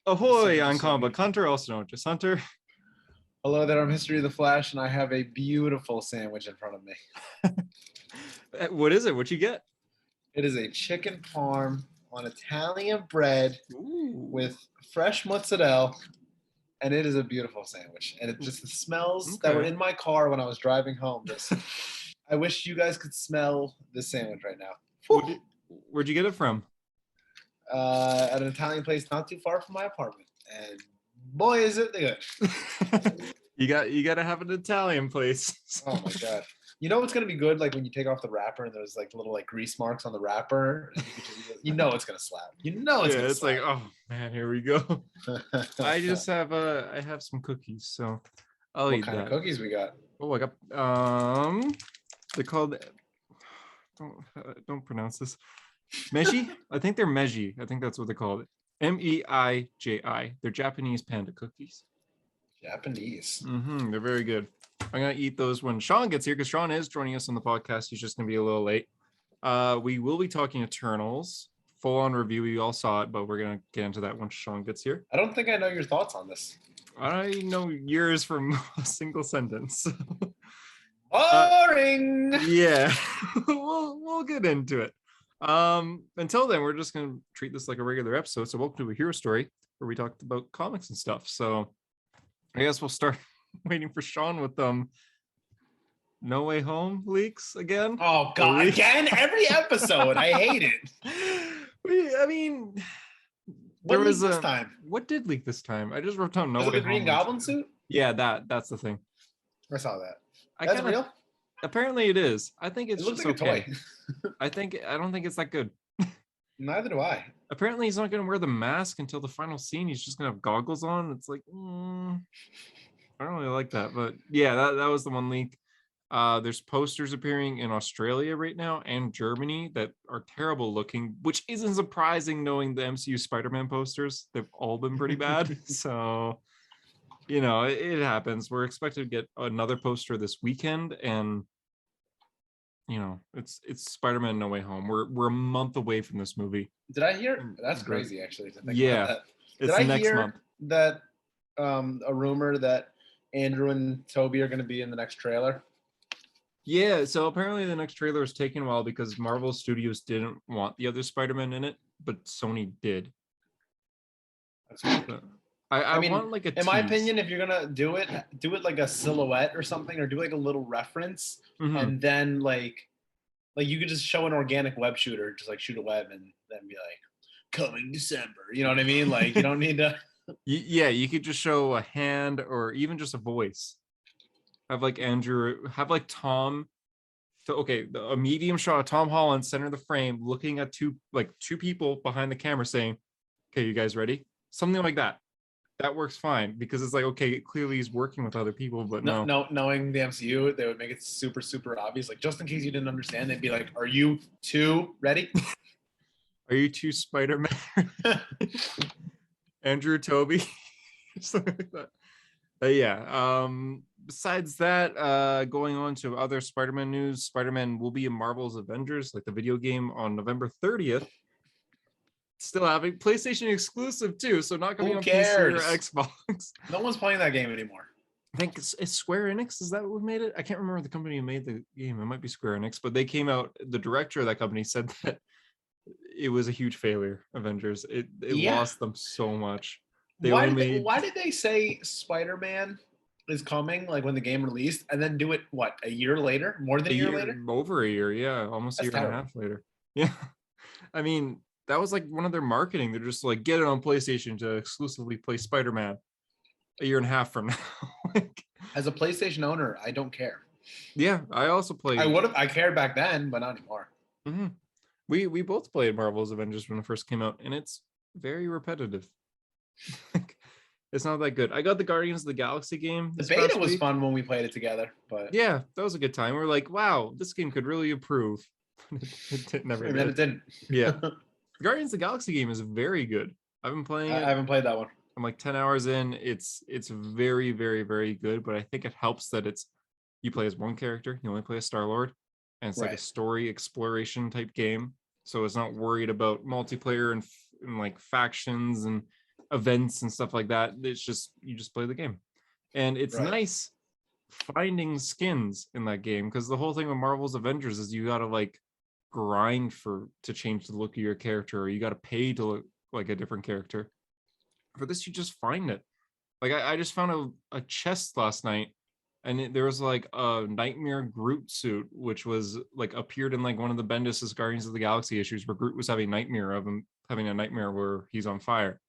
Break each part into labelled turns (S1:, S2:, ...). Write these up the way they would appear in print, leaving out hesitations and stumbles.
S1: Ahoy, I'm Comic Book Hunter, also known as Hunter.
S2: Hello there, I'm History of the Flash, and I have a beautiful sandwich in front of me.
S1: What is it? What you get?
S2: It is a chicken parm on Italian bread with fresh mozzarella, and it is a beautiful sandwich. And it just the smells that were in my car when I was driving home. I wish you guys could smell this sandwich right now.
S1: Where'd you get it from?
S2: At an Italian place not too far from my apartment, and boy is it good.
S1: You got to have an Italian place.
S2: Oh my god! You know what's gonna be good? Like when you take off the wrapper and there's like little like grease marks on the wrapper. You know it's gonna slap. You know it's gonna slap.
S1: Like, oh man, here we go. I just have I have some cookies, so I'll eat that.
S2: What kind of cookies we got?
S1: Oh, I got they're called. Don't pronounce this. Meiji? I think they're Meiji. I think that's what they call it. Meiji. They're Japanese panda cookies.
S2: Japanese.
S1: They're very good. I'm gonna eat those when Sean gets here because Sean is joining us on the podcast. He's just gonna be a little late. We will be talking Eternals, full-on review. We all saw it, but we're gonna get into that once Sean gets here.
S2: I don't think I know your thoughts on this.
S1: I know yours from a single sentence.
S2: Boring.
S1: Yeah, we'll get into it. Until then, we're just gonna treat this like a regular episode. So welcome to a hero story where we talked about comics and stuff. So I guess we'll start waiting for Sean with No Way Home leaks again.
S2: Oh god, again? Every episode. I hate it.
S1: I mean,
S2: what leaked this time?
S1: What did leak this time? I just wrote down No Way Home.
S2: The Green Goblin suit?
S1: Yeah, that's the thing.
S2: I saw that.
S1: That's real? Apparently it is. I think it's
S2: looks
S1: just
S2: like
S1: okay. A toy. I don't think it's that good.
S2: Neither do I.
S1: Apparently he's not going to wear the mask until the final scene. He's just going to have goggles on. It's like, I don't really like that. But yeah, that was the one leak. There's posters appearing in Australia right now and Germany that are terrible looking, which isn't surprising knowing the MCU Spider-Man posters. They've all been pretty bad. So, you know, it happens. We're expected to get another poster this weekend, and you know, it's Spider-Man No Way Home. We're a month away from this movie.
S2: Did I hear? That's crazy, actually. To think
S1: yeah,
S2: about that.
S1: It's next month.
S2: That a rumor that Andrew and Toby are going to be in the next trailer?
S1: Yeah, so apparently the next trailer was taking a while because Marvel Studios didn't want the other Spider-Man in it, but Sony did.
S2: That's weird.
S1: I mean, want like a
S2: in my opinion, if you're gonna do it like a silhouette or something, or do like a little reference, and then like you could just show an organic web shooter, just like shoot a web and then be like, coming December. You know what I mean? Like you don't need to.
S1: Yeah, you could just show a hand or even just a voice. Have like Andrew, have like Tom. So okay, a medium shot of Tom Holland center of the frame, looking at two people behind the camera, saying, "Okay, you guys ready?" Something like that. That works fine because it's like, okay, clearly he's working with other people, but no.
S2: Knowing the MCU, they would make it super, super obvious. Like, just in case you didn't understand, they'd be like, "Are you two ready?
S1: Are you two Spider-Man?" Andrew, Toby, something like that. Yeah. Besides that, going on to other Spider-Man news, Spider-Man will be in Marvel's Avengers, like the video game, on November 30th. Still having PlayStation exclusive too, so not coming on PC or Xbox.
S2: No one's playing that game anymore.
S1: I think it's Square Enix. Is that what made it? I can't remember the company who made the game. It might be Square Enix, but they came out. The director of that company said that it was a huge failure. Avengers. It lost them so much.
S2: Why did they say Spider-Man is coming like when the game released, and then do it a year later? More than a year later?
S1: Over a year, yeah, almost a year and a half later. Yeah, I mean. That was like one of their marketing. They're just like, get it on PlayStation to exclusively play Spider-Man a year and a half from now. Like,
S2: as a PlayStation owner, I don't care.
S1: Yeah, I also played.
S2: I cared back then, but not anymore.
S1: We both played Marvel's Avengers when it first came out, and it's very repetitive. It's not that good. I got the Guardians of the Galaxy game.
S2: The beta was fun when we played it together, but
S1: yeah, that was a good time. We're like, wow, this game could really improve. It never did.
S2: And then it didn't.
S1: Yeah. Guardians of the Galaxy game is very good. I've been playing it.
S2: I haven't played that one.
S1: I'm like 10 hours in. It's very, very, very good, but I think it helps that you play as one character. You only play as Star-Lord, and it's like a story exploration type game. So it's not worried about multiplayer and like factions and events and stuff like that. It's just you just play the game, and it's nice finding skins in that game, because the whole thing with Marvel's Avengers is you gotta like grind to change the look of your character, or you gotta pay to look like a different character. For this, you just find it. Like I just found a chest last night, and there was like a Nightmare Groot suit, which was like appeared in like one of the Bendis's Guardians of the Galaxy issues, where Groot was having a nightmare of him having a nightmare where he's on fire,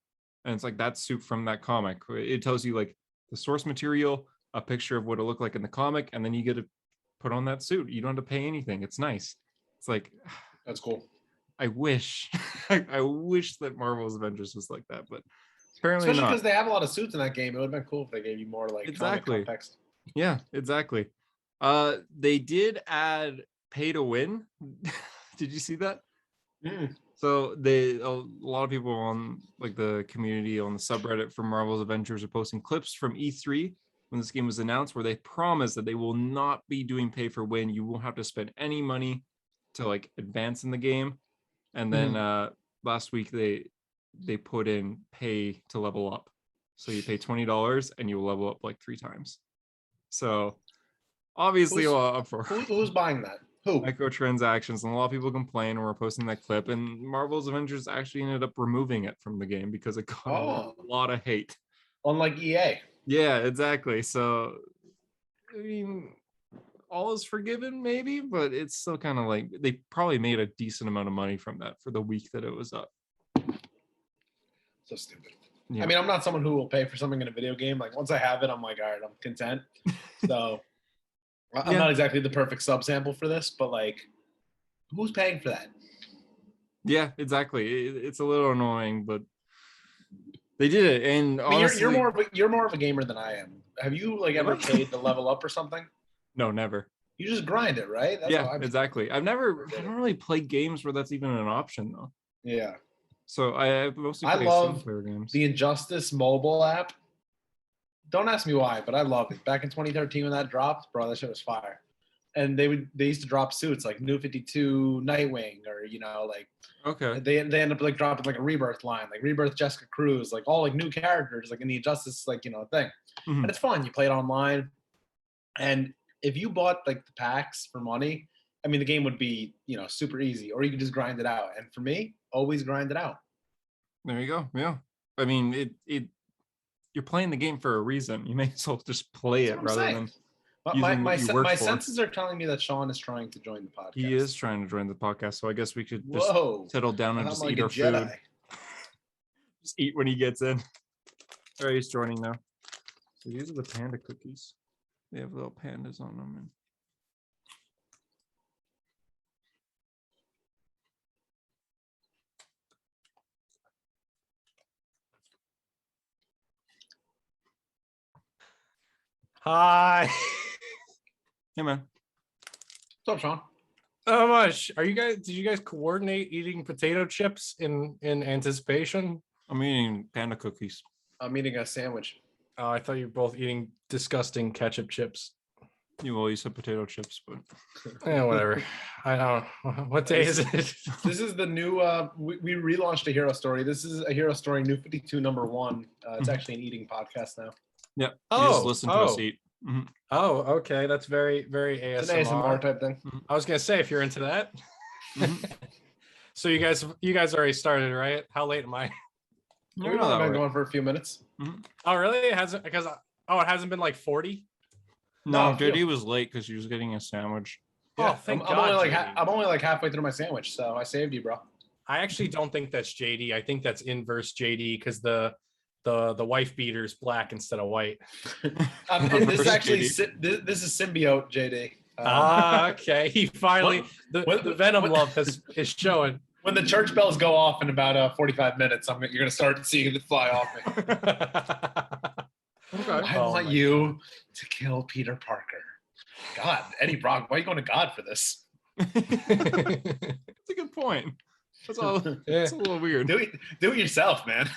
S1: and it's like that suit from that comic. It tells you like the source material, a picture of what it looked like in the comic, and then you get to put on that suit. You don't have to pay anything. It's nice. It's like,
S2: that's cool.
S1: I wish I wish that Marvel's Avengers was like that, but apparently
S2: especially
S1: not.
S2: because they have a lot of suits in that game. It would have been cool if they gave you more like comic context.
S1: Yeah, exactly. They did add pay to win. Did you see that? So a lot of people on like the community on the subreddit for Marvel's Avengers are posting clips from E3 when this game was announced, where they promise that they will not be doing pay for win. You won't have to spend any money to like advance in the game. And then last week they put in pay to level up. So you pay $20 and you'll level up like 3 times. So obviously
S2: who's buying that? Who?
S1: Microtransactions, and a lot of people complain when we're posting that clip, and Marvel's Avengers actually ended up removing it from the game because it got a lot of hate.
S2: Unlike EA.
S1: Yeah, exactly. So I mean, all is forgiven maybe, but it's still kind of like they probably made a decent amount of money from that for the week that it was up.
S2: So stupid. Yeah. I mean, I'm not someone who will pay for something in a video game. Like once I have it, I'm like, all right, I'm content. So I'm not exactly the perfect subsample for this, but like, who's paying for that? Yeah,
S1: exactly. It's a little annoying, but they did it. And honestly,
S2: you're more of a gamer than I am. Have you like ever paid to level up or something?
S1: No, never.
S2: You just grind it, right?
S1: That's exactly. I don't really play games where that's even an option though.
S2: Yeah.
S1: So I mostly play
S2: single player games. The Injustice mobile app. Don't ask me why, but I love it. Back in 2013 when that dropped, bro, that shit was fire. And they used to drop suits like New 52 Nightwing, or they end up like dropping like a Rebirth line, like Rebirth Jessica Cruz, like all like new characters like in the Injustice thing. And it's fun. You play it online, and if you bought like the packs for money, I mean the game would be super easy, or you could just grind it out. And for me, always grind it out.
S1: There you go. Yeah, I mean you're playing the game for a reason. You may as well just play it rather than.
S2: But my senses are telling me that Sean is trying to join the podcast.
S1: He is trying to join the podcast, so I guess we could just settle down and just eat our food. Just eat when he gets in. All right, he's joining now. So these are the panda cookies. They have little pandas on them.
S3: Hi.
S1: Hey man.
S2: What's up, Sean?
S3: How much are you guys? Did you guys coordinate eating potato chips in anticipation?
S1: I'm eating panda cookies.
S2: I'm eating a sandwich.
S3: Oh, I thought you were both eating disgusting ketchup chips.
S1: You said potato chips, but
S3: yeah, whatever. I don't know. What day is it?
S2: This is the new. We relaunched a hero story. This is a hero story, New 52 #1. It's actually an eating podcast now.
S1: Yeah. Just listen to us eat.
S3: Mm-hmm. Oh, okay. That's very, very ASMR.
S2: It's an ASMR type thing.
S3: I was gonna say if you're into that. So you guys already started, right? How late am I?
S2: We've only been going for a few minutes.
S3: Oh, really? It hasn't it hasn't been like 40.
S1: No, JD was late because he was getting a sandwich.
S3: Yeah, thank God.
S2: I'm only like halfway through my sandwich, so I saved you, bro.
S3: I actually don't think that's JD. I think that's inverse JD because the wife beater is black instead of white.
S2: This is actually this is symbiote JD.
S3: Okay. He finally the Venom love is showing.
S2: When the church bells go off in about 45 minutes, you're gonna start seeing it fly off me. Okay. I want you to kill Peter Parker. God, Eddie Brock, why are you going to God for this?
S1: That's a good point. That's all. It's a little weird.
S2: Do it yourself, man.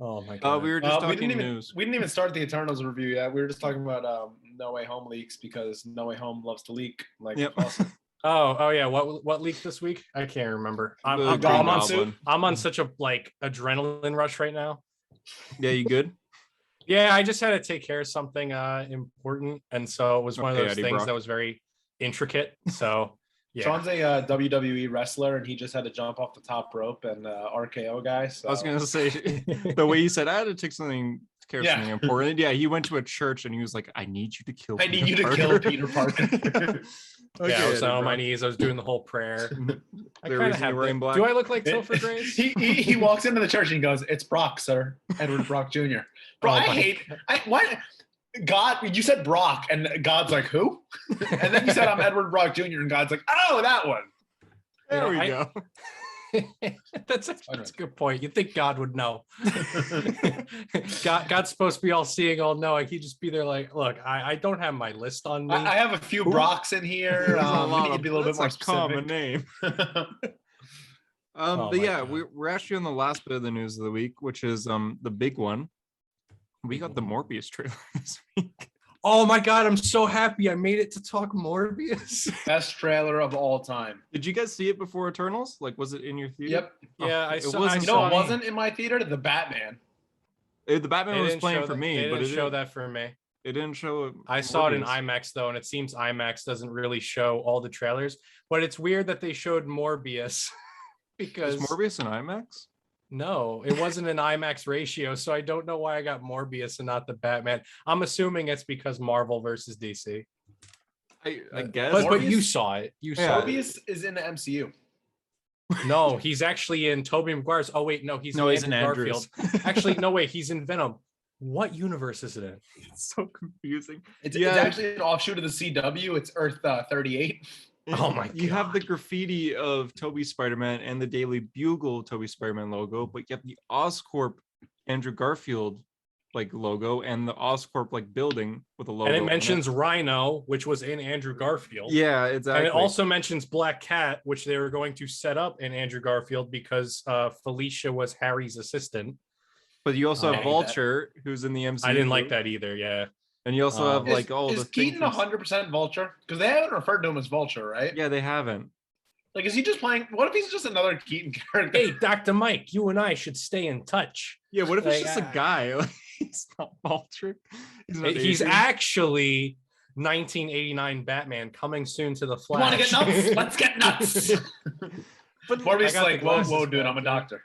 S3: Oh my God.
S1: We were just talking news.
S2: We didn't even start the Eternals review yet. We were just talking about No Way Home leaks because No Way Home loves to leak. Like, awesome.
S3: Oh yeah. What leaked this week? I can't remember.
S1: The
S3: I'm
S1: Green
S3: I'm on
S1: Goblin.
S3: I'm on such a adrenaline rush right now.
S1: Yeah, you good?
S3: Yeah, I just had to take care of something important, and so it was one of
S1: Okay,
S3: those
S1: Eddie
S3: things
S1: Brock.
S3: that was very intricate. So yeah.
S2: Sean's a WWE wrestler, and he just had to jump off the top rope and RKO guy. So
S1: I was gonna say the way you said I had to take care of something important. Yeah, he went to a church and he was like, "I need you to kill.
S2: I need you to kill Peter Parker.
S3: Yeah, I was on my knees. I was doing the whole prayer. I
S1: They're
S3: kind of
S1: raising
S3: have.
S1: you wearing black.
S3: Do I look like Topher Grace?
S2: He walks into the church and he goes, "It's Brock, sir, Edward Brock Jr." Bro,
S3: Oh
S2: I
S3: my
S2: hate. What? God, you said Brock, and God's like, who? And then you said I'm Edward Brock Jr., and God's like, oh, that one.
S1: There we go.
S3: That's a good point. You'd think God would know. God's supposed to be all seeing, all knowing. He'd just be there like, look, I don't have my list on me.
S2: I have a few Brocks in here. We need to be a little bit more specific.
S1: Common name. But yeah, we're actually on the last bit of the news of the week, which is the big one. We got the Morpheus trailer this week.
S3: Oh my god, I'm so happy I made it to talk Morpheus.
S2: Best trailer of all time.
S1: Did you guys see it before Eternals? Like, was it in your theater?
S2: Yep.
S3: Yeah, I saw.
S2: You know, it wasn't in my theater. The Batman.
S1: The Batman was playing for me, but it
S3: didn't show that for me.
S1: It didn't show it.
S3: I saw it in IMAX though, and it seems IMAX doesn't really show all the trailers. But it's weird that they showed Morbius because
S1: is Morbius in IMAX?
S3: No, it wasn't an IMAX ratio, so I don't know why I got Morbius and not the Batman. I'm assuming it's because Marvel versus DC.
S1: I guess.
S3: But you saw it. You saw
S2: Morbius is in the MCU.
S3: No, he's actually in Tobey Maguire's. Oh wait, no, he's in Garfield. Actually, no wait, he's in Venom. What universe is it in?
S1: It's so confusing.
S2: It's actually an offshoot of the CW. It's Earth 38.
S3: Oh my god.
S1: You have the graffiti of Toby Spider-Man and the Daily Bugle Toby Spider-Man logo, but you have the Oscorp Andrew Garfield logo and the Oscorp building with a logo.
S3: And it mentions Rhino, which was in Andrew Garfield.
S1: Yeah, exactly.
S3: And it also mentions Black Cat, which they were going to set up in Andrew Garfield because Felicia was Harry's assistant.
S1: But you also have Vulture, who's in the MCU.
S3: I didn't like that either, yeah.
S1: And you also have all the
S2: things. Is Keaton 100% Vulture? Because they haven't referred to him as Vulture, right?
S1: Yeah, they haven't.
S2: Is he just playing? What if he's just another Keaton character?
S3: Hey, Dr. Mike, you and I should stay in touch.
S1: Yeah, what if it's just a guy? He's not Vulture.
S3: He's actually 1989 Batman coming soon to the Flash.
S2: Want to get nuts? Let's get nuts. But Morbius like, whoa, dude, I'm a doctor.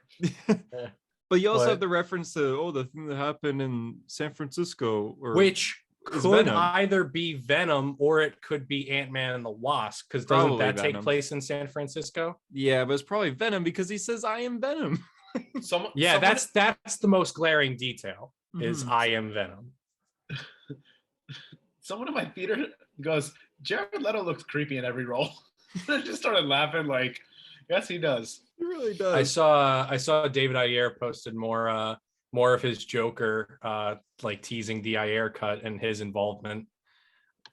S1: But you also have the reference to the thing that happened in San Francisco,
S3: which could either be Venom or it could be Ant-Man and the Wasp, because doesn't that take place in San Francisco?
S1: Yeah, but it's probably Venom because he says I am Venom.
S3: That's the most glaring detail is I am Venom.
S2: Someone in my theater goes, Jared Leto looks creepy in every role. I just started laughing yes, he does.
S1: He really does.
S3: I saw David Ayer posted more of his Joker, teasing the Ayer cut and his involvement.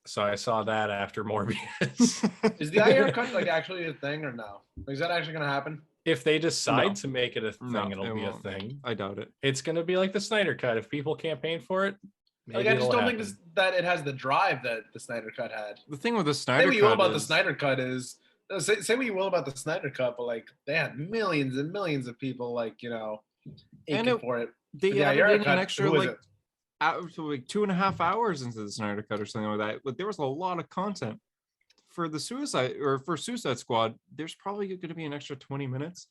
S3: So I saw that after Morbius.
S2: Is the Ayer cut actually a thing or no? Is that actually going to happen?
S3: If they decide to make it a thing, it'll be a thing.
S1: I doubt it.
S3: It's going to be like the Snyder cut. If people campaign for it,
S2: I just don't think that it has the drive that the Snyder cut had.
S1: The thing with the Snyder cut,
S2: say what you will about the Snyder cut is say what you will about the Snyder cut, but they had millions and millions of people aching for it.
S1: They added in an extra 2.5 hours into the Snyder cut or something like that. But there was a lot of content for the Suicide Squad. There's probably going to be an extra 20 minutes.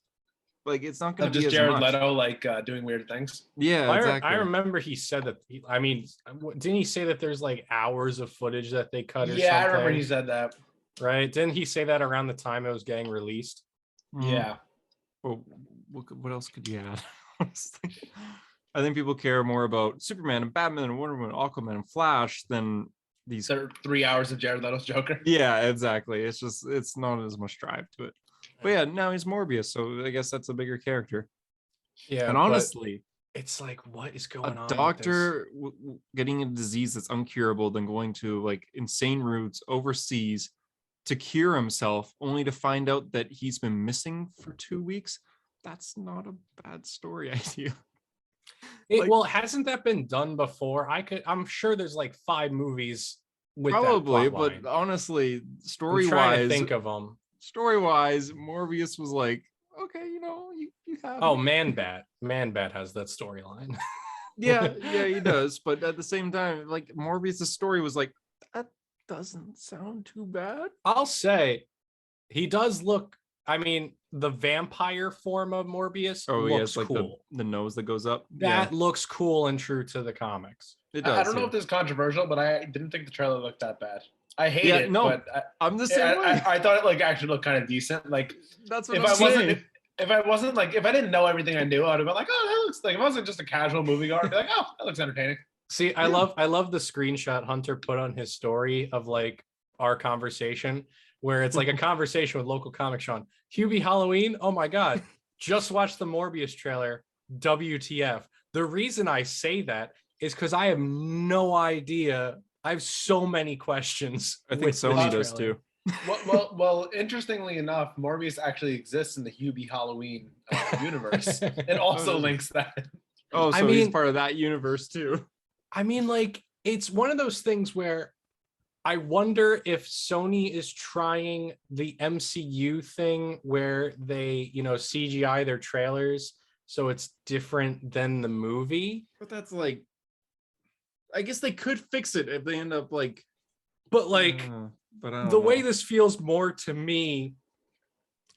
S1: It's not going to be
S2: just
S1: as
S2: Jared
S1: much.
S2: Leto doing weird things.
S1: Yeah, exactly.
S3: I remember he said that. Didn't he say that there's hours of footage that they cut? Or something?
S2: I remember he said that.
S3: Right? Didn't he say that around the time it was getting released?
S2: Yeah.
S1: Well, what else could you add? Honestly, I think people care more about Superman and Batman and Wonder Woman, Aquaman and Flash than these
S2: 3 hours of Jared Leto's Joker.
S1: Yeah, exactly. It's not as much drive to it. But yeah, now he's Morbius, so I guess that's a bigger character.
S3: Yeah,
S1: and honestly,
S3: it's what is going on?
S1: A doctor getting a disease that's uncurable, then going to insane routes overseas to cure himself, only to find out that he's been missing for 2 weeks. That's not a bad story idea.
S3: Well, hasn't that been done before? I'm sure there's 5 movies with
S1: Probably,
S3: that plot line.
S1: but honestly,
S3: I'm trying to
S1: story-wise,
S3: think of them.
S1: Morbius was like, okay, you have
S3: Oh,
S1: me.
S3: Man-Bat has that storyline.
S1: Yeah, he does. But at the same time, like Morbius' story was like, that doesn't sound too bad.
S3: I'll say he does look. I mean, the vampire form of Morbius looks
S1: like
S3: cool.
S1: the nose that goes up.
S3: That looks cool and true to the comics.
S1: It does.
S2: I don't know if this is controversial, but I didn't think the trailer looked that bad. I hate it,
S1: no,
S2: but
S1: I'm the same way.
S2: I thought it like actually looked kind of decent. Like
S1: that's what
S2: if
S1: I'm saying.
S2: If I didn't know everything I knew, I'd have been like, oh, that looks like if I wasn't just a casual moviegoer, I'd be like, oh, that looks entertaining.
S3: See, I love the screenshot Hunter put on his story of like our conversation, where it's like a conversation with local comic Sean. Hubie Halloween, oh my god, just watched the Morbius trailer. WTF? The reason I say that is because I have no idea. I have so many questions.
S1: I think Sony does too.
S2: Well, interestingly enough, Morbius actually exists in the Hubie Halloween universe. It also links that.
S1: Oh, so he's part of that universe too.
S3: I mean, like, it's one of those things where I wonder if Sony is trying the MCU thing where they, CGI their trailers so it's different than the movie.
S1: But that's like, I guess they could fix it if they end up like,
S3: but like, the way this feels more to me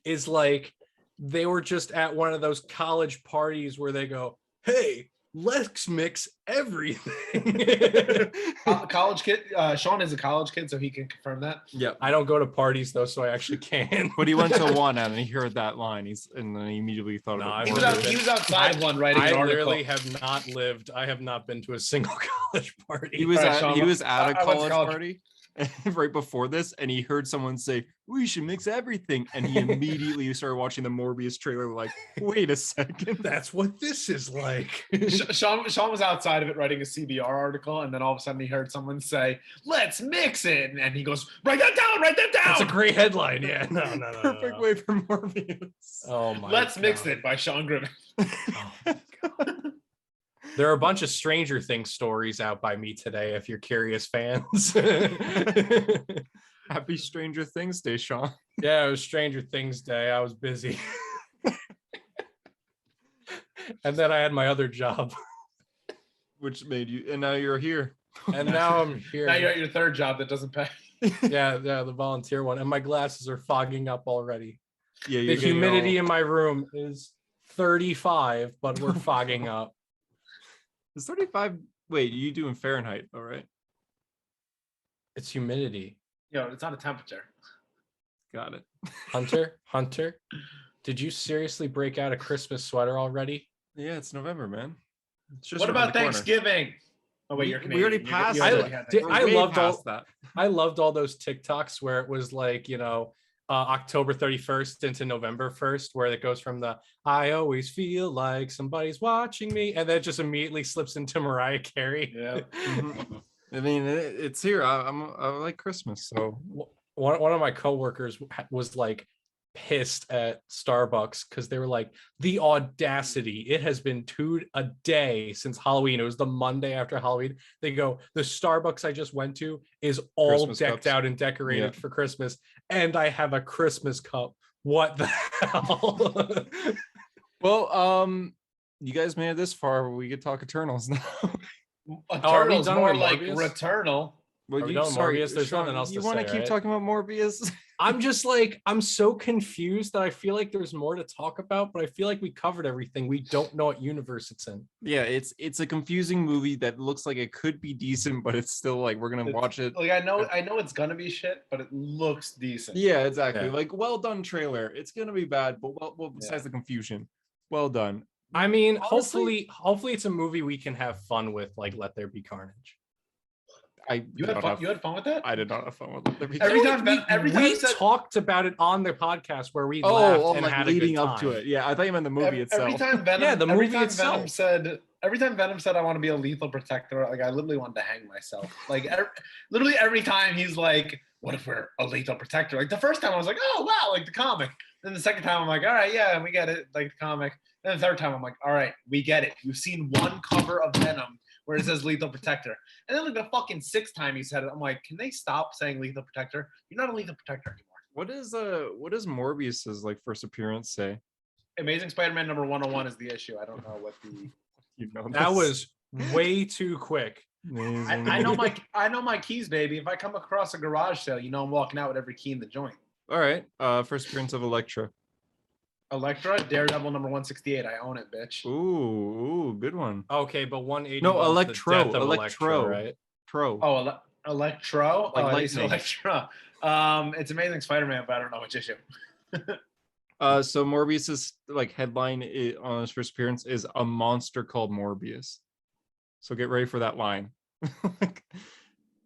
S3: is like they were just at one of those college parties where they go, hey, let's mix everything.
S2: College kid. Sean is a college kid, so he can confirm that.
S3: Yeah, I don't go to parties though, so I actually can.
S1: But he went to one and he heard that line. And then he immediately thought
S2: he was outside of one writing an article.
S3: I literally have not lived. I have not been to a single college party.
S1: He was at a college party right before this, and he heard someone say, we should mix everything, and he immediately started watching the Morbius trailer like, wait a second,
S3: that's what this is like.
S2: Sean was outside of it writing a CBR article, and then all of a sudden he heard someone say, let's mix it, and he goes, write that down.
S3: That's a great headline. Yeah, no.
S1: Perfect way for Morbius.
S3: Oh my
S2: Let's Mix It by Sean Griffin.
S3: Oh my God. There are a bunch of Stranger Things stories out by me today, if you're curious, fans.
S1: Happy Stranger Things Day, Sean.
S3: Yeah, it was Stranger Things Day. I was busy. And then I had my other job.
S1: Which made you, and now you're here.
S3: And now I'm here.
S2: Now you're at your third job that doesn't pay.
S3: Yeah, the volunteer one. And my glasses are fogging up already.
S1: Yeah,
S3: the humidity in my room is 35, but we're fogging up.
S1: It's 35. Wait, you doing Fahrenheit, all right?
S3: It's humidity.
S2: It's not a temperature.
S1: Got it.
S3: Hunter, did you seriously break out a Christmas sweater already?
S1: Yeah, it's November, man. It's just
S2: what about Thanksgiving? Oh wait, you're Canadian.
S1: We already passed.
S3: I loved all those TikToks where it was like, October 31st into November 1st, where it goes from the I always feel like somebody's watching me, and then it just immediately slips into Mariah Carey.
S2: Yeah.
S1: I mean, it's here. I like Christmas. So
S3: one of my coworkers was like pissed at Starbucks because they were like, the audacity. It has been a day since Halloween. It was the Monday after Halloween. They go, the Starbucks I just went to is all Christmas decked cups. Out and decorated for Christmas. And I have a Christmas cup. What the hell?
S1: Well, you guys made it this far. We could talk Eternals now.
S2: Eternals more like Returnal.
S1: Well,
S3: Morbius. There's nothing else
S1: you
S3: to
S1: want
S3: say,
S1: to keep
S3: right?
S1: talking about Morbius?
S3: I'm just like, I'm so confused that I feel like there's more to talk about, but I feel like we covered everything. We don't know what universe it's in.
S1: Yeah, it's a confusing movie that looks like it could be decent, but it's still like we're gonna watch it.
S2: Like I know it's gonna be shit, but it looks decent.
S1: Yeah, exactly. Yeah. Like well done trailer. It's gonna be bad, but well besides the confusion, well done.
S3: I mean, honestly, hopefully it's a movie we can have fun with, like Let There Be Carnage.
S2: You had fun with that?
S1: I did not have fun with Let There Be
S3: Carnage. Every time we talked about it on the podcast where we laughed and
S1: like
S3: had
S1: leading
S3: a good time.
S1: up to it. Yeah, I thought you meant the movie itself.
S2: Every time Venom said I want to be a lethal protector, like I literally wanted to hang myself. Like literally every time he's like, what if we're a lethal protector? Like the first time I was like, oh wow, like the comic. Then the second time I'm like, all right, yeah, we get it, like the comic. And the third time, I'm like, all right, we get it. You've seen one cover of Venom where it says Lethal Protector. And then like the fucking sixth time he said it, I'm like, can they stop saying Lethal Protector? You're not a Lethal Protector anymore.
S1: What does Morbius's like first appearance say?
S2: Amazing Spider-Man number 101 is the issue. I don't know what the
S3: That was way too quick.
S2: I know my keys, baby. If I come across a garage sale, you know I'm walking out with every key in the joint.
S1: All right. First appearance of Elektra.
S2: Elektra, Daredevil number 168. I own it, bitch.
S1: Ooh, good one.
S3: Okay, but 180.
S1: No, Electro,
S3: right?
S2: Oh, Electro.
S1: Like
S2: At least
S1: lightning.
S2: Electra. It's Amazing Spider-Man, but I don't know which issue.
S1: So Morbius's like headline on his first appearance is a monster called Morbius. So get ready for that line.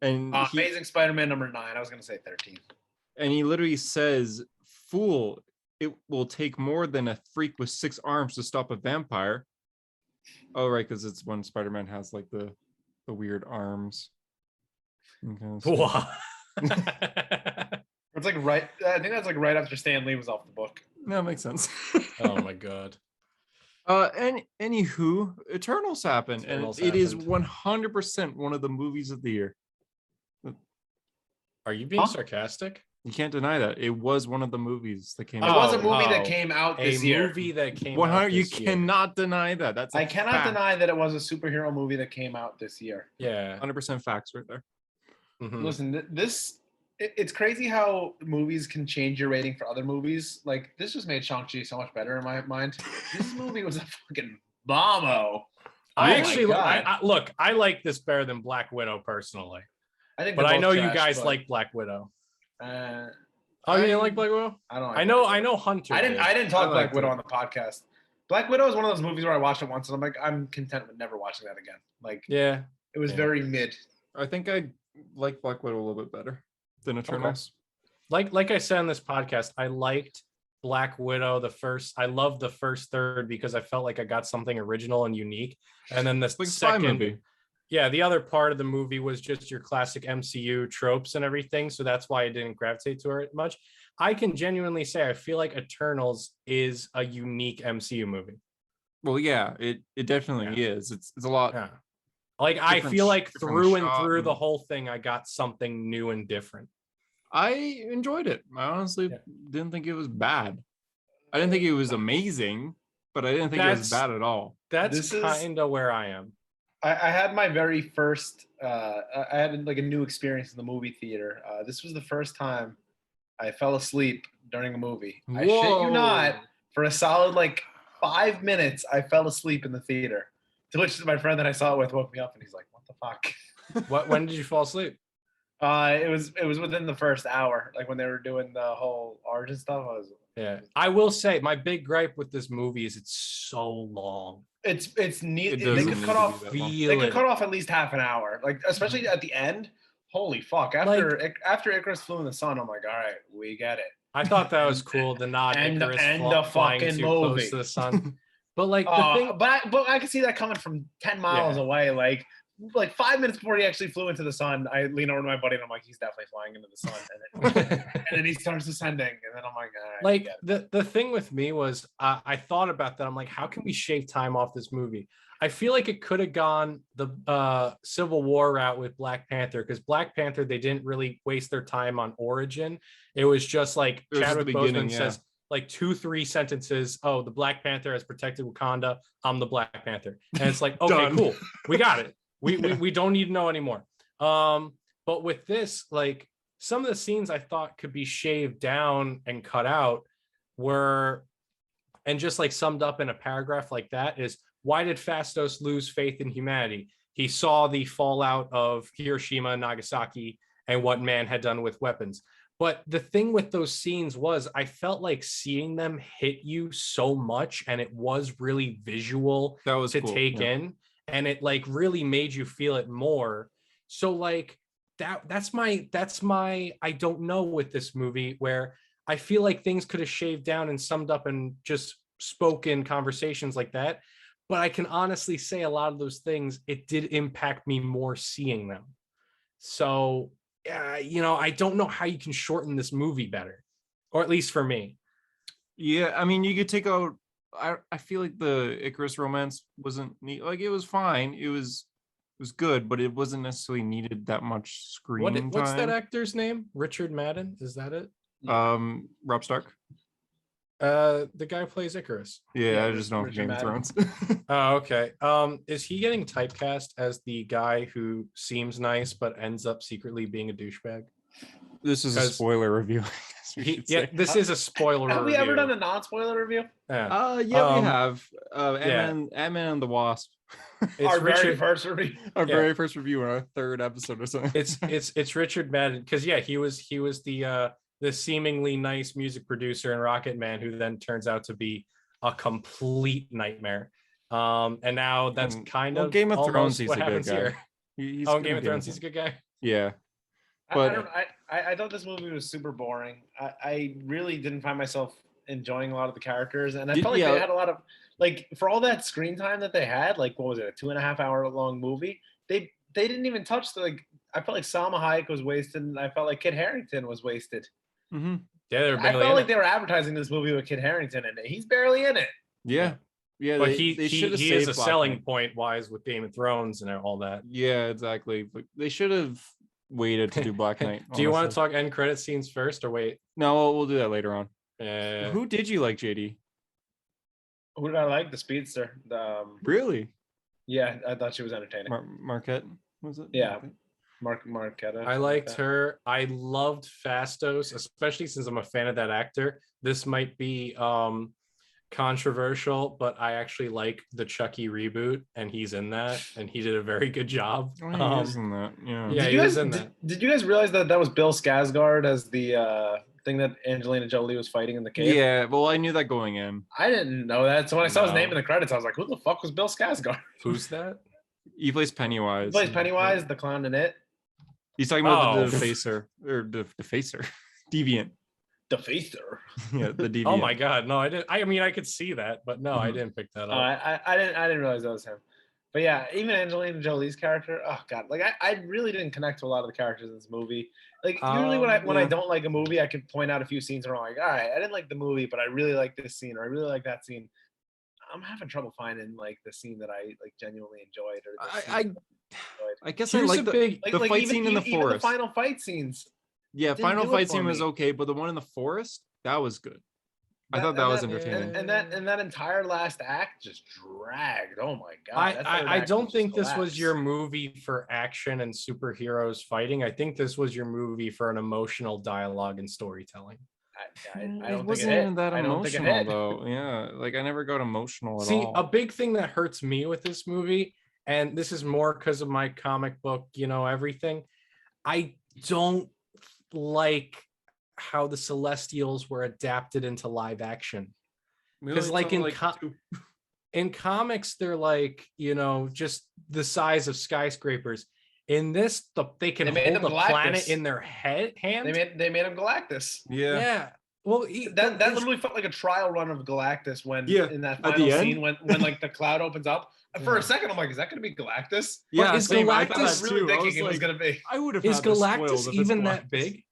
S1: And
S2: Amazing Spider-Man number 9. I was gonna say 13.
S1: And he literally says, "Fool, it will take more than a freak with 6 arms to stop a vampire." Oh, right, because it's when Spider-Man has like the weird arms. Okay, so.
S3: Wow.
S2: It's like right. I think that's like right after Stan Lee was off the book.
S1: That makes sense.
S3: Oh my god.
S1: And anywho, Eternals happened, and it is
S3: happened.
S1: 100% one of the movies of the year.
S3: Are you being sarcastic?
S1: You can't deny that it was one of the movies that came
S2: It
S1: out.
S2: was a movie that came out this year.
S3: A movie that came
S1: 100.
S3: out
S1: You
S3: this year.
S1: cannot deny that. That's
S2: I cannot
S1: fact.
S2: deny that it was a superhero movie that came out this year.
S3: Yeah.
S1: 100% facts right there.
S3: Mhm.
S2: Listen, it's crazy how movies can change your rating for other movies. Like this just made Shang-Chi so much better in my mind. This movie was a fucking bombo.
S3: I
S2: Oh
S3: actually
S2: my God.
S3: look, I like this better than Black Widow personally.
S2: I think,
S3: But
S2: they're
S3: I
S2: both
S3: know you
S2: trash,
S3: guys
S2: but,
S3: like Black Widow.
S2: Uh,
S3: Oh, you didn't like Black Widow?
S2: I don't. Like
S3: I know.
S2: Black
S3: I
S2: Widow.
S3: know. Hunter.
S2: I didn't
S1: I
S2: talk Black
S1: liked
S2: Widow
S1: it.
S2: on the podcast. Black Widow is one of those movies where I watched it once and I'm like, I'm content with never watching that again. Like,
S3: Yeah.
S2: it was very mid.
S1: I think I like Black Widow a little bit better than Eternals.
S3: Like I said on this podcast, I liked Black Widow I loved the first third because I felt like I got something original and unique. And then the
S1: It's like a spy
S3: second
S1: movie.
S3: Yeah, the other part of the movie was just your classic MCU tropes and everything. So that's why I didn't gravitate to it much. I can genuinely say I feel like Eternals is a unique MCU movie.
S1: Well, yeah, it definitely is. It's a lot.
S3: Yeah. Like I feel like
S1: different
S3: through and
S1: shot
S3: through
S1: and-
S3: the whole thing, I got something new and different.
S1: I enjoyed it. I honestly didn't think it was bad. I didn't think it was amazing, but I didn't think it was bad at all.
S3: That's kind of where I am.
S2: I had my very first. I had like a new experience in the movie theater. This was the first time I fell asleep during a movie. I shit you not. For a solid like 5 minutes, I fell asleep in the theater. To which my friend that I saw it with woke me up, and he's like, "What the fuck?"
S3: When did you fall asleep?
S2: It was within the first hour, like when they were doing the whole origin stuff.
S3: I will say my big gripe with this movie is it's so long.
S2: It's neat.
S1: It
S2: They
S1: doesn't
S2: could
S1: need
S2: cut
S1: to
S2: off.
S1: be that long.
S2: They could cut off at least half an hour, like especially at the end. Holy fuck! After Icarus flew in the sun, I'm like, all right, we get it.
S3: I thought that was cool. The nod Icarus
S2: the
S3: flying
S2: fucking
S3: too
S2: movie.
S3: close to the sun. But like the thing,
S2: but I can see that coming from 10 miles away. Like 5 minutes before he actually flew into the sun, I lean over to my buddy and I'm like, he's definitely flying into the sun. And then he starts ascending, and then I'm like, all right.
S3: Like the thing with me was I thought about that. I'm like, how can we shave time off this movie? I feel like it could have gone the Civil War route with Black Panther, because Black Panther, they didn't really waste their time on origin. It was just like Chadwick Boseman says like 2-3 sentences. Oh, the Black Panther has protected Wakanda. I'm the Black Panther. And it's like, okay, cool. We got it. We don't need to know anymore. But with this, like some of the scenes I thought could be shaved down and cut out were, and just like summed up in a paragraph like that is, why did Fastos lose faith in humanity? He saw the fallout of Hiroshima and Nagasaki and what man had done with weapons. But the thing with those scenes was I felt like seeing them hit you so much, and it was really visual to take in. And it like really made you feel it more. So like that's my I don't know with this movie, where I feel like things could have shaved down and summed up and just spoken conversations like that. But I can honestly say a lot of those things, it did impact me more seeing them. So I don't know how you can shorten this movie better, or at least for me.
S1: Yeah, I mean, you could take out I feel like the Icarus romance wasn't neat. Like it was fine. It was good, but it wasn't necessarily needed that much screen
S3: What's that
S1: time.
S3: actor's name? Richard Madden? Is that it?
S1: Rob Stark.
S3: The guy who plays Icarus.
S1: Yeah, I just know
S2: Richard
S1: Game of
S2: Madden.
S1: Thrones.
S3: Oh, okay. Is he getting typecast as the guy who seems nice but ends up secretly being a douchebag?
S1: This is a
S3: 'Cause
S1: spoiler review. I guess we should say.
S3: This is a spoiler
S2: Have we
S3: review.
S2: ever done a non-spoiler review?
S3: Yeah.
S1: Yeah, we have.
S3: yeah.
S1: Ant-Man and the Wasp.
S3: It's
S2: Our very
S3: Richard.
S2: first review.
S1: Our
S3: Yeah.
S1: very first review on our third episode or something.
S3: It's Richard Madden because he was the seemingly nice music producer in Rocket Man who then turns out to be a complete nightmare. And now that's kind of
S1: Game of
S3: almost
S1: Thrones. He's
S3: what
S1: a good
S3: happens
S1: guy.
S3: here.
S1: He's
S3: Oh,
S1: good
S3: Game of Thrones, he's a good guy.
S1: Yeah. But
S2: I thought this movie was super boring. I really didn't find myself enjoying a lot of the characters, and I felt like they had a lot of like for all that screen time that they had. Like what was it, a 2.5 hour long movie? They didn't even touch the like. I felt like Salma Hayek was wasted, and I felt like Kit Harington was wasted.
S1: Mm-hmm.
S3: Yeah,
S2: I felt like they were advertising this movie with Kit Harington in it. He's barely in it.
S1: Yeah.
S3: But
S1: they
S3: he is a selling point wise with Game of Thrones and all that.
S1: Yeah, exactly. But they should have waited to do Black Knight.
S3: Do you want to talk end credit scenes first or wait?
S1: No, we'll do that later on.
S3: Yeah.
S1: Who did you like, JD?
S2: Who did I like? The Speedster.
S1: Really?
S2: Yeah, I thought she was entertaining.
S1: Marquette, was it?
S2: Yeah. Marquetta.
S3: I liked her. I loved Fastos, especially since I'm a fan of that actor. This might be controversial, but I actually like the Chucky reboot, and he's in that, and he did a very good job.
S1: Oh, he is in that. Yeah.
S3: Yeah, he was in that.
S2: Did you guys realize that was Bill Skarsgård as the thing that Angelina Jolie was fighting in the cave?
S1: Yeah, well, I knew that going in.
S2: I didn't know that. So when I saw his name in the credits, I was like, who the fuck was Bill Skarsgård?
S3: Who's that?
S1: He plays Pennywise.
S2: He plays Pennywise, the clown in it.
S1: He's talking about the Defacer. Or Defacer. Deviant.
S2: Defacer.
S1: Yeah, the Deviant.
S3: Oh my god, no, I didn't. I mean, I could see that, but no, I didn't pick that up.
S2: I didn't realize that was him. But yeah, even Angelina Jolie's character, oh god, like I really didn't connect to a lot of the characters in this movie. Like usually when I don't like a movie, I can point out a few scenes where I'm like, all right, I didn't like the movie, but I really like this scene or I really like that scene. I'm having trouble finding like the scene that I like genuinely enjoyed or
S1: I guess I like the fight scene in the forest.
S2: The final fight scenes.
S1: Yeah, final fight scene was okay, but the one in the forest, that was good. I thought that was entertaining.
S2: And that entire last act just dragged. Oh my god!
S3: I don't think this was your movie for action and superheroes fighting. I think this was your movie for an emotional dialogue and storytelling.
S2: I don't
S1: it wasn't even that emotional though. Yeah, like I never got emotional at all.
S3: See, a big thing that hurts me with this movie, and this is more because of my comic book, everything. I don't like how the Celestials were adapted into live action. Because like in comics, they're like, just the size of skyscrapers. In this, they can hold the planet in their hand.
S2: They made him Galactus.
S1: Yeah.
S2: Well, that literally felt like a trial run of Galactus when in that final scene when like the cloud opens up. For a second, I'm like, is that going to be Galactus?
S1: Yeah,
S3: is Galactus
S2: I was really thinking it was going to be?
S1: I would have.
S3: Is Galactus even that big?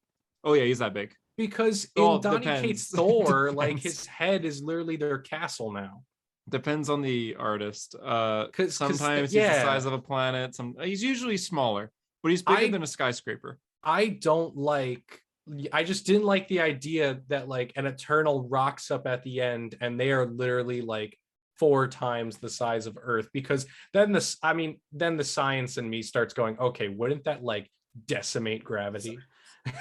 S1: Oh yeah, he's that big.
S3: Because in Donny Cates Thor, like his head is literally their castle now.
S1: Depends on the artist. Sometimes he's the size of a planet. He's usually smaller, but he's bigger than a skyscraper.
S3: I just didn't like the idea that like an Eternal rocks up at the end and they are literally like 4 times the size of Earth, because then the science in me starts going, okay, wouldn't that like decimate gravity?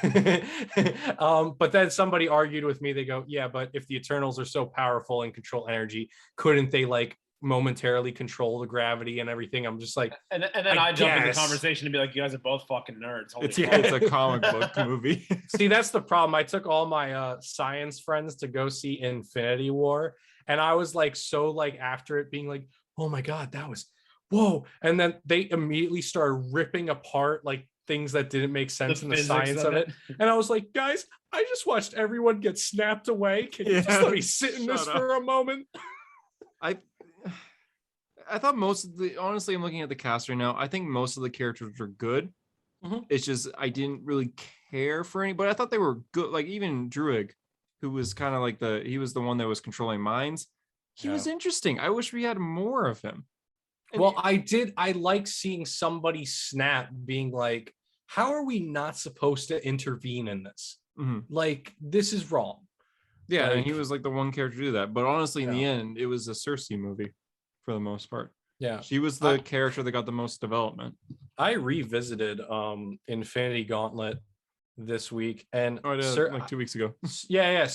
S3: But then somebody argued with me. They go, yeah, but if the Eternals are so powerful and control energy, couldn't they like momentarily control the gravity and everything? I'm just like,
S2: and then I jump in the conversation and be like, you guys are both fucking nerds.
S1: It's a comic book movie.
S3: See, that's the problem. I took all my science friends to go see Infinity War, and I was like, so like after it being like, oh my god, that was whoa, and then they immediately started ripping apart like things that didn't make sense in the science of it. And I was like, guys, I just watched everyone get snapped away. Can you just let me sit in this for a moment?
S1: I thought honestly, I'm looking at the cast right now. I think most of the characters are good. Mm-hmm. It's just, I didn't really care for any, but I thought they were good. Like even Druig, who was kind of like he was the one that was controlling minds. he was interesting. I wish we had more of him. And
S3: well, I like seeing somebody snap, being like, how are we not supposed to intervene in this? Like, this is wrong.
S1: Yeah,
S3: like,
S1: and he was like the one character to do that. But honestly, in the end, it was a Cersei movie for the most part.
S3: Yeah,
S1: she was the character that got the most development.
S3: I revisited Infinity Gauntlet this week, and
S1: like 2 weeks ago.
S3: Yeah,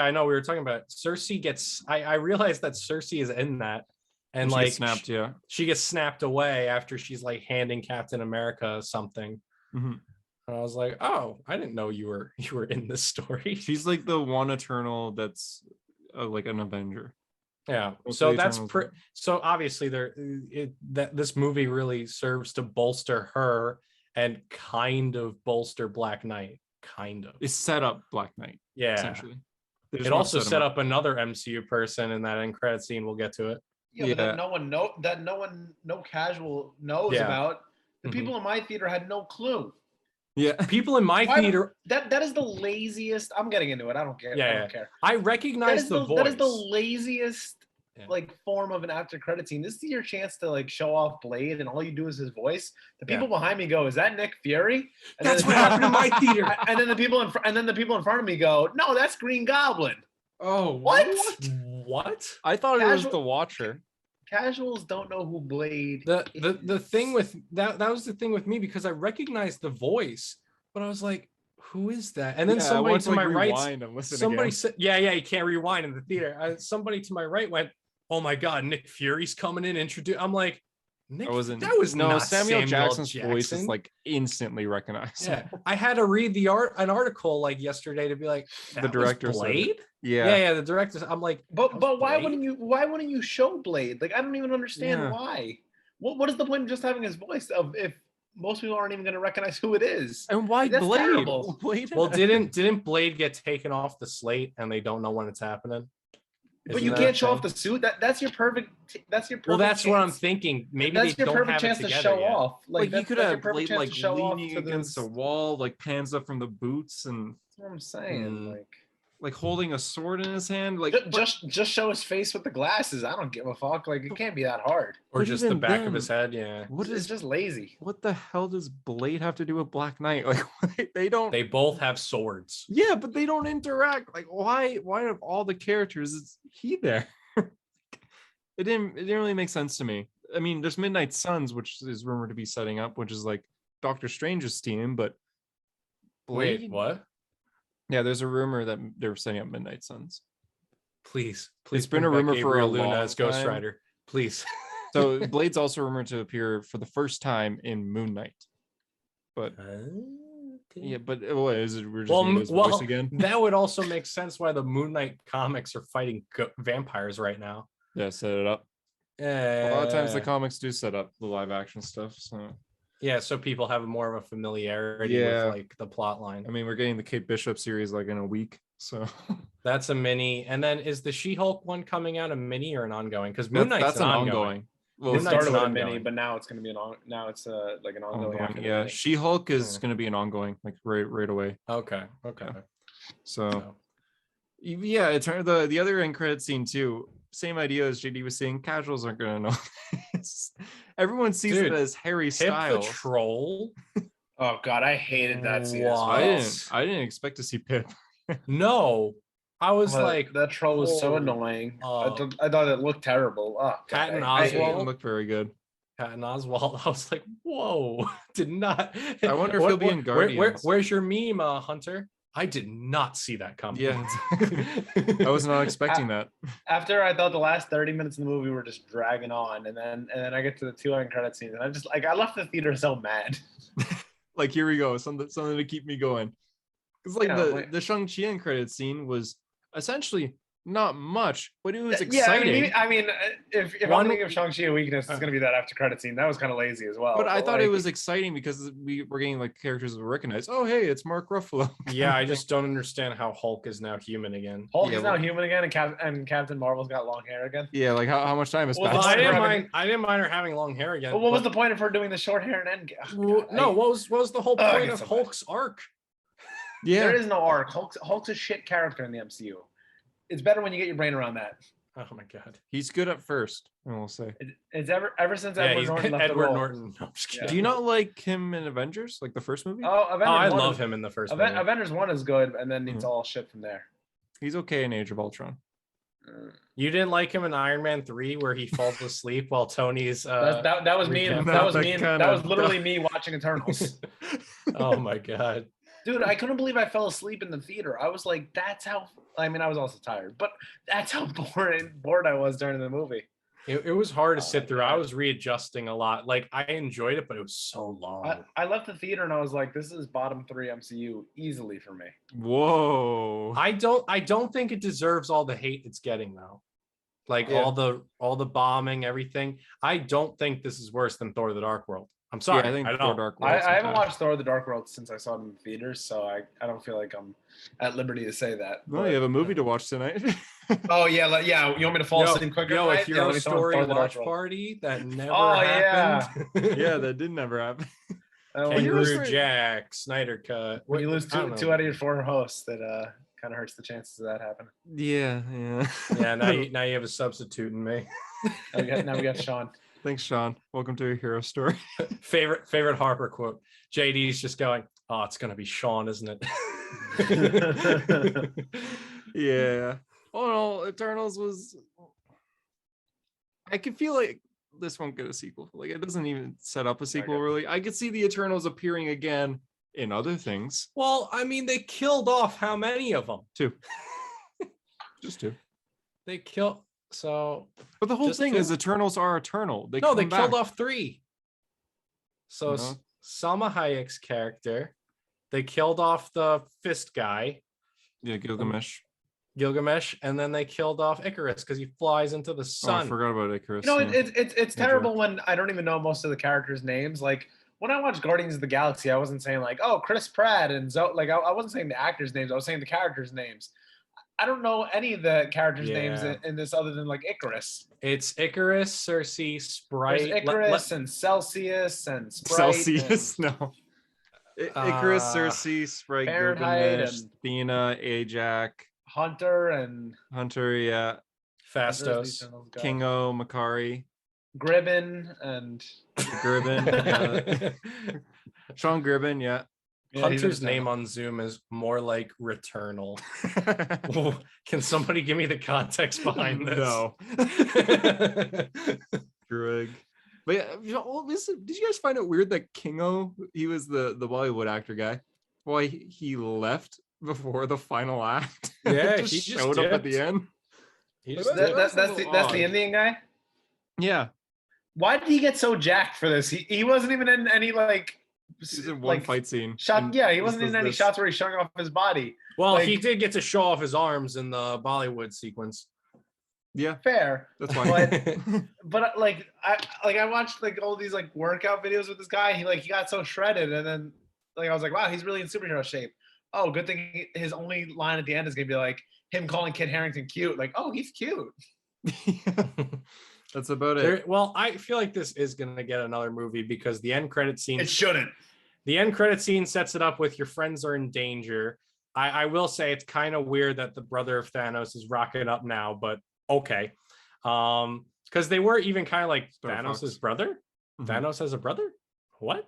S3: I know, we were talking about it. Cersei gets. I realized that Cersei is in that, and
S1: she
S3: like
S1: gets snapped.
S3: she gets snapped away after she's like handing Captain America something. And I was like, oh, I didn't know you were in this story.
S1: She's like the one Eternal that's like an Avenger.
S3: Yeah, so that's so obviously that this movie really serves to bolster her and kind of bolster Black Knight. Kind of.
S1: It's set up Black Knight.
S3: Yeah,
S1: essentially.
S3: It also set up another MCU person in that end credit scene. We'll get to it.
S2: Yeah, but that no casual knows about. The people in my theater had no clue.
S1: Yeah,
S3: people in my theater.
S2: That is the laziest. I'm getting into it. I don't care. I don't care.
S3: I recognize the voice.
S2: That is the laziest like form of an after credit scene. This is your chance to like show off Blade, and all you do is his voice. The people behind me go, "Is that Nick Fury?" And
S3: that's what happened in my theater.
S2: And then the people in front of me go, "No, that's Green Goblin."
S3: Oh, what?
S1: I thought it was the Watcher.
S2: Casuals don't know who Blade.
S3: The thing with that was the thing with me, because I recognized the voice, but I was like, who is that? And then somebody to my right, somebody said, you can't rewind in the theater. Somebody to my right went, oh my god, Nick Fury's coming in, introduce. I'm like, Nick, that was not
S1: Samuel Jackson's voice is like instantly recognized.
S3: Yeah, I had to read an article like yesterday to be like,
S1: the director
S3: Blade.
S1: Yeah,
S3: the director. I'm like,
S2: but why wouldn't you show Blade? Like, I don't even understand why. What is the point of just having his voice if most people aren't even going to recognize who it is?
S1: And why
S2: that's
S1: Blade?
S2: Terrible.
S3: Well, didn't Blade get taken off the slate and they don't know when it's happening?
S2: But you can't show off the suit. That's your perfect.
S3: Well, that's what I'm thinking. Maybe
S2: that's
S3: they
S2: your
S3: don't
S2: perfect
S3: have
S2: chance
S3: it
S2: to show
S3: yet.
S2: off.
S1: Like you could have Blade like leaning against a wall, like pans up from the boots, and
S2: that's what I'm saying.
S1: Like holding a sword in his hand. Like
S2: just show his face with the glasses. I don't give a fuck. Like, it can't be that hard.
S3: Or just the back of his head. Yeah.
S2: It's just lazy.
S1: What the hell does Blade have to do with Black Knight? Like, they don't.
S3: They both have swords.
S1: Yeah, but they don't interact. Like, why of all the characters is he there? It didn't really make sense to me. I mean, there's Midnight Suns, which is rumored to be setting up, which is like Doctor Strange's team, but
S3: Blade. Wait, what?
S1: Yeah, there's a rumor that they're setting up Midnight Suns.
S3: Please.
S1: It's been a rumor for a
S3: Luna
S1: long
S3: as Ghost
S1: time.
S3: Rider. Please.
S1: So Blade's also rumored to appear for the first time in Moon Knight. But yeah, but what is it? We're just his voice again.
S3: That would also make sense why the Moon Knight comics are fighting vampires right now.
S1: Yeah, set it up. A lot of times the comics do set up the live action stuff. So
S3: yeah, so people have more of a familiarity with like the plot line.
S1: I mean, we're getting the Kate Bishop series like in a week, so
S3: that's a mini. And then is the She-Hulk one coming out a mini or an ongoing? Because Moon Knight's
S1: that's an ongoing.
S2: Well, it started with a mini, but now it's going to be like an ongoing.
S1: Yeah, She-Hulk is going to be an ongoing, like right away.
S3: Okay.
S1: Yeah. So yeah, it's the other end credit scene too. Same idea as JD was saying. Casuals aren't going to know this. Everyone sees it as Harry Styles.
S3: The troll.
S2: Oh god, I hated that scene.
S1: I didn't expect to see Pip.
S3: No, I was like,
S2: that troll was so annoying. I thought it looked terrible. Oh,
S3: Patton Oswalt
S1: looked very good.
S3: Patton Oswalt. I was like, whoa, did not.
S1: I wonder if he'll be in Guardians.
S3: Where's your meme, Hunter? I did not see that coming.
S1: Yeah, I was not expecting that.
S2: After I thought the last 30 minutes of the movie were just dragging on, and then I get to the 2 end credit scenes, and I just I left the theater so mad.
S1: Like, here we go, something to keep me going. It's like the Shang-Chi end credit scene was essentially not much, but it was exciting.
S2: Yeah, I mean, if I'm thinking of Shang-Chi a weakness, it's going to be that after credit scene. That was kind of lazy as well.
S1: But I thought it was exciting because we were getting like characters that we recognize. Oh, hey, it's Mark Ruffalo.
S3: Yeah, I just don't understand how Hulk is now human again.
S2: Hulk is now human again, and Captain Marvel's got long hair again.
S1: Yeah, like how much time has passed?
S3: I didn't mind her having long hair again.
S2: Well, what was the point of her doing the short hair and
S3: Endgame? No, what was the whole point of Hulk's arc?
S2: Yeah, there is no arc. Hulk's a shit character in the MCU. It's better when you get your brain around that.
S3: Oh my god.
S1: He's good at first, I will say.
S2: It's ever since
S3: Yeah,
S2: Edward
S3: he's
S2: Norton left the
S3: Edward
S2: role.
S3: Norton. No, I'm just
S2: Yeah.
S3: kidding.
S1: Do you not like him in Avengers, like the first movie?
S2: Oh,
S3: Oh,
S2: Avengers
S3: I
S2: 1
S3: love
S2: is,
S3: him in the first movie.
S2: Avengers 1 is good, and then it's
S1: Mhm.
S2: all shit from there.
S1: He's okay in Age of Ultron.
S3: You didn't like him in Iron Man 3 where he falls asleep while Tony's
S2: That was me.
S3: recap.
S2: That was
S1: That
S2: me.
S1: kind
S2: That
S1: of-
S2: was literally me watching Eternals.
S3: Oh my god.
S2: Dude, I couldn't believe I fell asleep in the theater. I was like, that's how. I mean, I was also tired, but that's how bored I was during the movie.
S3: It was hard to
S2: Oh
S3: sit
S2: my
S3: through. I
S2: God.
S3: was readjusting a lot. Like I enjoyed it, but it was so long.
S2: I left the theater and I was like, this is bottom 3 MCU easily for me.
S1: Whoa.
S3: I don't think it deserves all the hate it's getting though. Like
S1: Yeah.
S3: all the bombing, everything. I don't think this is worse than Thor: The Dark World. I'm sorry.
S1: Yeah, I think
S3: I
S1: Thor
S3: don't.
S1: Dark
S2: I
S1: World's
S2: haven't
S1: fantastic.
S2: watched Thor: The Dark World since I saw it in the theaters, so I don't feel like I'm at liberty to say that.
S1: No, you have a movie to watch tonight.
S2: Oh yeah, yeah. You want me to fall
S3: Yo,
S2: asleep quicker?
S3: yo,
S2: tonight?
S3: if you're
S2: Yeah, let
S3: a
S2: me throw in
S3: story
S2: Thor: The Dark
S3: watch
S2: World.
S3: party that never
S2: Oh,
S3: happened.
S1: Yeah, that did never happen.
S2: When
S1: Hey,
S2: you
S1: you're
S2: lose,
S1: right.
S3: Kangaroo Jack, Snyder Cut.
S2: when you lose
S3: I don't
S2: two
S3: know.
S2: out of your 4 hosts, that kind of hurts the chances of that happening.
S1: Yeah.
S3: Yeah, now you have a substitute in me.
S2: Now we got Sean.
S1: Thanks, Sean. Welcome to a hero story.
S3: favorite Harper quote. JD's just going, "Oh, it's gonna be Sean, isn't it?"
S1: Yeah. Oh no, Eternals was. I could feel like this won't get a sequel. Like it doesn't even set up a sequel
S2: Okay.
S1: really. I could see the Eternals appearing again in other things.
S3: Well, I mean, they killed off how many of them?
S1: 2. Just 2.
S3: They killed so
S1: But the whole
S3: Just
S1: thing
S3: 2?
S1: is Eternals are eternal. They
S3: no, they
S1: come
S3: killed
S1: back.
S3: off 3. So
S1: No.
S3: Salma Hayek's character, they killed off the fist guy,
S1: Yeah, Gilgamesh.
S3: Gilgamesh, and then they killed off Icarus because he flies into the
S1: Oh, I
S3: sun.
S1: forgot about Icarus.
S2: You know,
S1: yeah.
S2: it's
S1: Yeah,
S2: terrible when I don't even know most of the characters' names. Like when I watched Guardians of the Galaxy, I wasn't saying like, oh, Chris Pratt and Zoe. Like I wasn't saying the actors' names. I was saying the characters' names. I don't know any of the characters' names
S3: Yeah.
S2: in this other than like Icarus.
S3: It's Icarus, Cersei, Sprite.
S2: There's Icarus and Celsius and Sprite.
S1: Celsius, no. Icarus,
S3: Uh,
S1: Cersei, Sprite,
S2: Fahrenheit
S1: Gilgamesh,
S2: and-
S1: Athena, Ajax,
S2: Hunter and
S1: Hunter, yeah,
S3: Fastos.
S1: Kingo, Makari,
S2: Gribben and
S1: Gribben, Sean Gribben, yeah.
S2: yeah, he's
S3: Hunter's
S2: in
S3: name on Zoom is more like Returnal. Can somebody give me the context behind this?
S1: No. Greg. But yeah, did you guys find it weird that Kingo, he was the Bollywood actor guy, why he left before the final act?
S3: Yeah,
S1: just
S3: he just
S1: showed up at the
S3: dipped.
S1: end.
S3: He just
S1: That-
S3: did.
S1: that's a
S2: that's
S1: little
S2: the
S1: odd.
S2: Indian guy.
S1: Yeah,
S2: Why did he get so jacked for this? He wasn't even in any like
S1: he's in one
S2: like,
S1: fight scene.
S2: shot.
S1: and
S2: Yeah, he
S1: just
S2: wasn't in
S1: does
S2: any
S1: this.
S2: shots where he's showing off his body.
S3: Well,
S2: like-
S3: he did get to show off his arms in the Bollywood sequence.
S1: Yeah,
S2: Fair,
S1: that's why.
S2: but like I watched like all these like workout videos with this guy. He got so shredded, and then like I was like, wow, he's really in superhero shape. Oh, good thing his only line at the end is gonna be like him calling Kit Harington cute. Like, oh, he's cute.
S1: That's about it.
S3: Well, I feel like this is going to get another movie because the end credit scene.
S2: It shouldn't.
S3: The end credit scene sets it up with your friends are in danger. I will say it's kind of weird that the brother of Thanos is rocking up now, but okay. Because they were even kind of like
S1: Star
S3: Thanos'
S1: Fox.
S3: brother.
S1: Mhm.
S3: Thanos has a brother? What?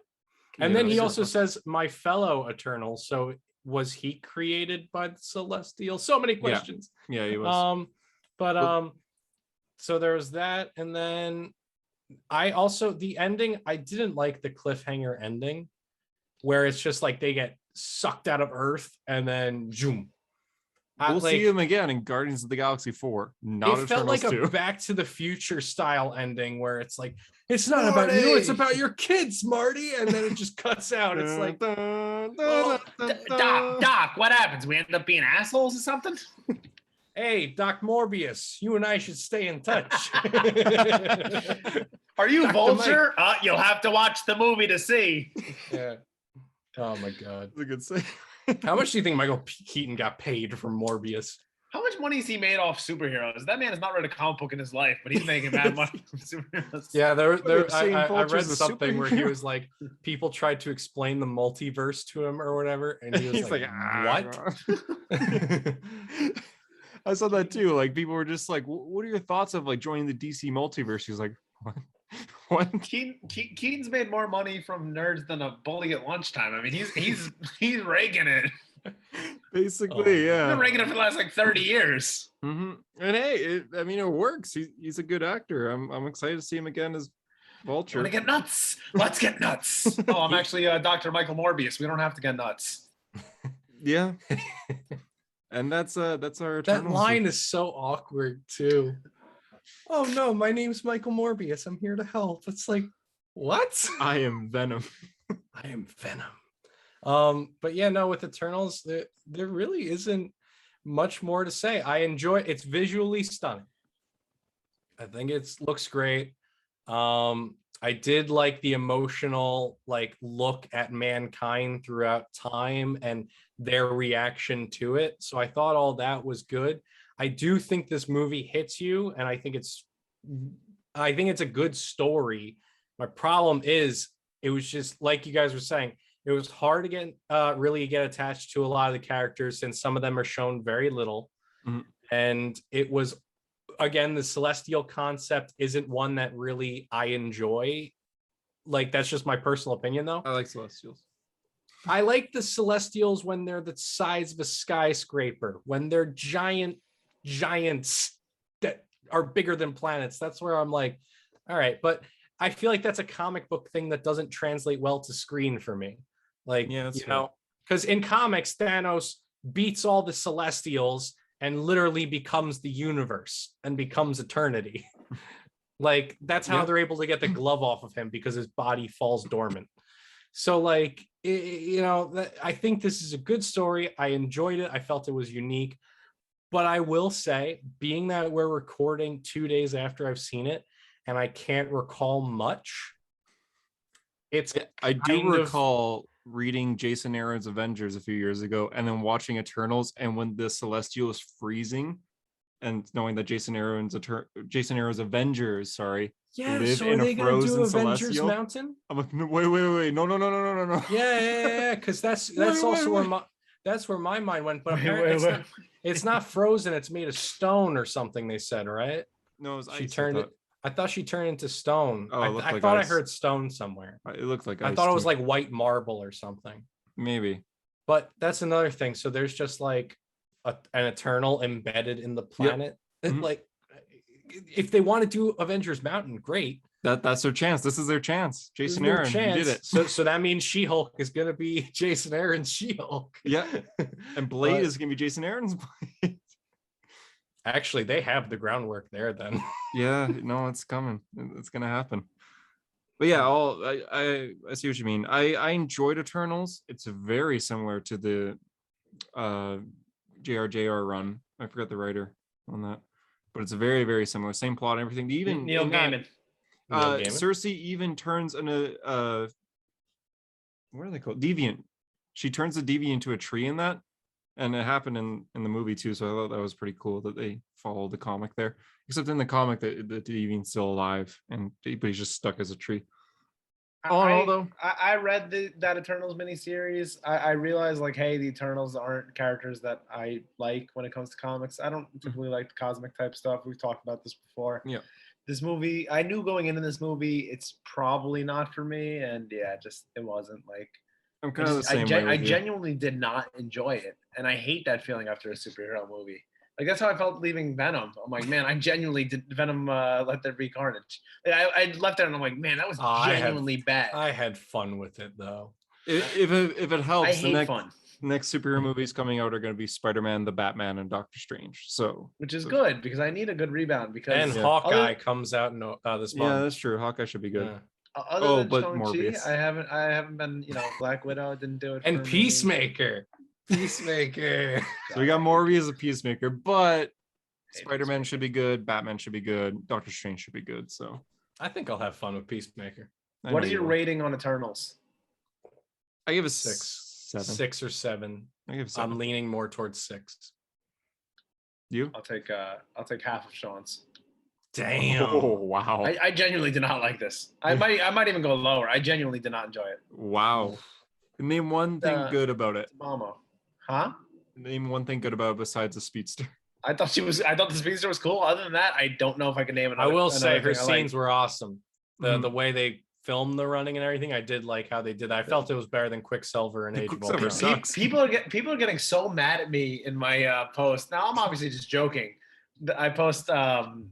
S3: And
S1: Yeah,
S3: then he
S1: Star
S3: also
S1: Fox.
S3: says, my fellow Eternal. So was he created by the Celestial? So many questions.
S1: Yeah, he was.
S3: So there was that, and then I also the ending. I didn't like the cliffhanger ending, where it's just like they get sucked out of Earth and then zoom.
S1: We'll see him again in Guardians of the Galaxy 4. Not
S3: It felt
S1: Eternals
S3: like a
S1: 2.
S3: Back to the Future style ending, where it's like it's not about you, it's
S2: Marty!
S3: about your kids, Marty, and then it just cuts out. It's like
S2: Doc, what happens? We end up being assholes or something?
S3: hey, Doc Morpheus, you and I should stay in touch.
S2: Are you
S3: Dr.
S2: Vulture? You'll have to watch the movie to see.
S3: Yeah. Oh my god.
S1: That's a good say.
S3: How much do you think Michael Keaton got paid for Morbius?
S2: How much money has he made off superheroes? That man has not read a comic book in his life, but he's making mad money from superheroes.
S3: Yeah, I
S1: Vulture's
S3: read
S1: a
S3: something where he
S1: superhero.
S3: was like, people tried to explain the multiverse to him or whatever, and he was
S1: He's
S3: like,
S1: like,
S3: "What?"
S1: I saw that too. Like people were just like, "What are your thoughts of like joining the DC multiverse?" He was like, "What? What?"
S2: Keaton's made more money from nerds than a bully at lunchtime. I mean, he's raking it.
S1: Basically, yeah.
S2: He's been raking it for the last like 30 years.
S1: And hey, I mean, it works. He's a good actor. I'm excited to see him again as Vulture.
S2: Want to get nuts? Let's get nuts. Oh, I'm actually Dr. Michael Morpheus. We don't have to get nuts.
S1: Yeah. And that's our
S3: That line is so awkward too. Oh no, my name's Michael Morbius. I'm here to help. It's like, what?
S1: I am Venom.
S3: I am Venom. But yeah, no, with Eternals, there really isn't much more to say. I enjoy it. It's visually stunning. I think it looks great. I did like the emotional like look at mankind throughout time and their reaction to it. So I thought all that was good. I do think this movie hits you, and I think it's a good story. My problem is it was just like you guys were saying, it was hard to get really get attached to a lot of the characters since some of them are shown very little. And it was, again, the celestial concept isn't one that really I enjoy. Like, that's just my personal opinion though.
S1: I like Celestials.
S3: I like the Celestials when they're the size of a skyscraper, when they're giants that are bigger than planets. That's where I'm like, all right. But I feel like that's a comic book thing that doesn't translate well to screen for me. Like,
S1: yeah,
S3: you know, because in comics, Thanos beats all the Celestials and literally becomes the universe and becomes eternity. Like, that's how they're able to get the glove off of him, because his body falls dormant. So like, you know, I think this is a good story. I enjoyed it. I felt it was unique. But I will say, being that we're recording 2 days after I've seen it, and I can't recall much,
S1: I do recall reading Jason Aaron's Avengers a few years ago and then watching Eternals, and when the Celestial is freezing and knowing that Jason Aaron's Avengers,
S3: live so in a frozen Celestial. Mountain?
S1: I'm like, no, wait, no.
S3: Yeah, because that's also where my mind went. But apparently it's not frozen. It's made of stone or something. They said, right?
S1: No, it was
S3: she
S1: ice.
S3: turned it. I thought she turned into stone.
S1: Oh,
S3: I thought I heard stone somewhere.
S1: It looked like
S3: ice. I thought it was like white marble or something.
S1: Maybe.
S3: But that's another thing. So there's just like an Eternal embedded in the planet. Like, if they want to do Avengers Mountain, great.
S1: That's their chance. This is their chance. Jason Aaron did it.
S3: So that means She-Hulk is going to be Jason Aaron's She-Hulk.
S1: Yeah. And Blade is going to be Jason Aaron's Blade.
S3: Actually, they have the groundwork there then.
S1: Yeah, no, it's coming. It's going to happen. But yeah, I see what you mean. I enjoyed Eternals. It's very similar to the JRJR run. I forgot the writer on that. But it's very, very similar. Same plot and everything. Even
S2: Neil Gaiman.
S1: Cersei even turns in a what are they called? Deviant. She turns the deviant into a tree in that. And it happened in the movie too. So I thought that was pretty cool that they followed the comic there. Except in the comic, the deviant's still alive, but he's just stuck as a tree.
S2: I read that Eternals miniseries. I realized, like, hey, the Eternals aren't characters that I like when it comes to comics. I don't typically like the cosmic type stuff. We've talked about this before.
S1: Yeah.
S2: This movie, I knew going into this movie, it's probably not for me. And yeah, it wasn't like.
S1: I'm kind of the same way.
S2: I genuinely did not enjoy it. And I hate that feeling after a superhero movie. Like, that's how I felt leaving Venom. I'm like, man, I genuinely did Venom Let There Be Carnage. I left there and I'm like, man, that was genuinely bad.
S3: I had fun with it though.
S1: If it helps,
S2: I hate fun.
S1: Next superhero movies coming out are going to be Spider-Man, the Batman, and Doctor Strange.
S2: Which is good, because I need a good rebound. Because
S3: Hawkeye comes out this month.
S1: Yeah, that's true. Hawkeye should be good.
S3: Yeah.
S2: Other than Shang-Chi, I haven't been, Black Widow didn't do it.
S3: And Peacemaker.
S1: So we got Morpheus as a Peacemaker, but Spider-Man should be good, Batman should be good, Doctor Strange should be good. So
S3: I think I'll have fun with Peacemaker.
S2: What is your rating on Eternals?
S1: I give it
S3: 6 or 7.
S1: I give 7.
S3: I'm leaning more towards 6.
S1: You?
S2: I'll take half of Sean's.
S3: Damn.
S1: Oh wow.
S2: I genuinely did not like this. I might even go lower. I genuinely did not enjoy it.
S1: Wow. Name one thing good about it.
S2: Mama. Huh?
S1: Name one thing good about it besides the speedster.
S2: I thought the speedster was cool. Other than that, I don't know if I can name it.
S3: I will say her scenes were awesome. The way they filmed the running and everything, I did like how they did. I felt it was better than Quicksilver and Age of Ultron.
S1: Sucks.
S2: People are getting so mad at me in my post. Now I'm obviously just joking. I post the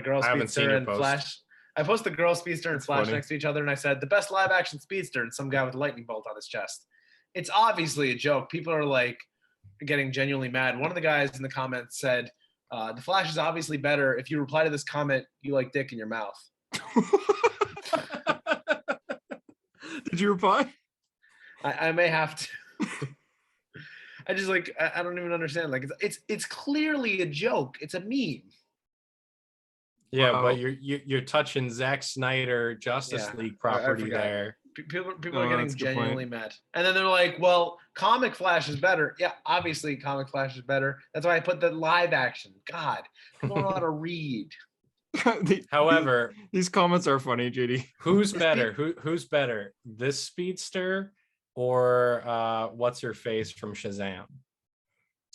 S2: girl speedster and Flash. I post the girl speedster and Flash next to each other, and I said the best live action speedster, and some guy with a lightning bolt on his chest. It's obviously a joke. People are like getting genuinely mad. One of the guys in the comments said, the Flash is obviously better. If you reply to this comment, you like dick in your mouth.
S1: Did you reply?
S2: I may have to. I just like I don't even understand. Like it's clearly a joke. It's a meme.
S3: Yeah, but you're touching Zack Snyder Justice League property there.
S2: People are getting genuinely mad. And then they're like, well, comic Flash is better. Yeah, obviously comic Flash is better. That's why I put the live action. God, people don't know how to read.
S3: However,
S1: these comments are funny, JD.
S3: Who's better? Who's better? This speedster or what's her face from Shazam?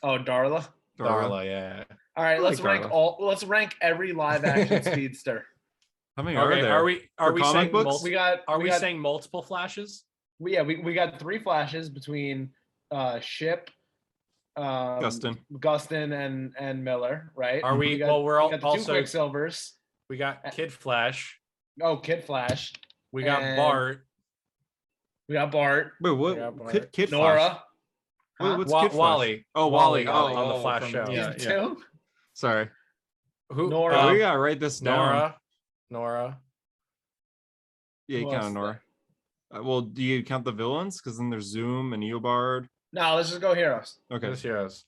S2: Oh, Darla?
S3: Darla, yeah.
S2: All right, let's rank every live action speedster.
S1: How many are there?
S3: Are we saying
S1: books?
S3: we saying multiple Flashes?
S2: We got 3 Flashes between Ship, Gustin and Miller, right?
S3: Are we? We're
S2: also 2 Quicksilvers.
S3: We got Kid Flash.
S2: Oh, Kid Flash.
S3: We got Bart.
S2: We got Bart.
S1: Wait, what? Kid
S2: Nora.
S1: Wait, what's Kid
S3: Wally?
S1: Oh, Wally.
S3: On the Flash show.
S2: Yeah.
S1: Sorry.
S2: Who? Nora.
S1: We gotta write this down.
S3: Nora.
S1: Yeah, you count Nora. Well, do you count the villains? Because then there's Zoom and Eobard.
S2: No, let's just go heroes.
S1: Okay.
S3: Let's heroes.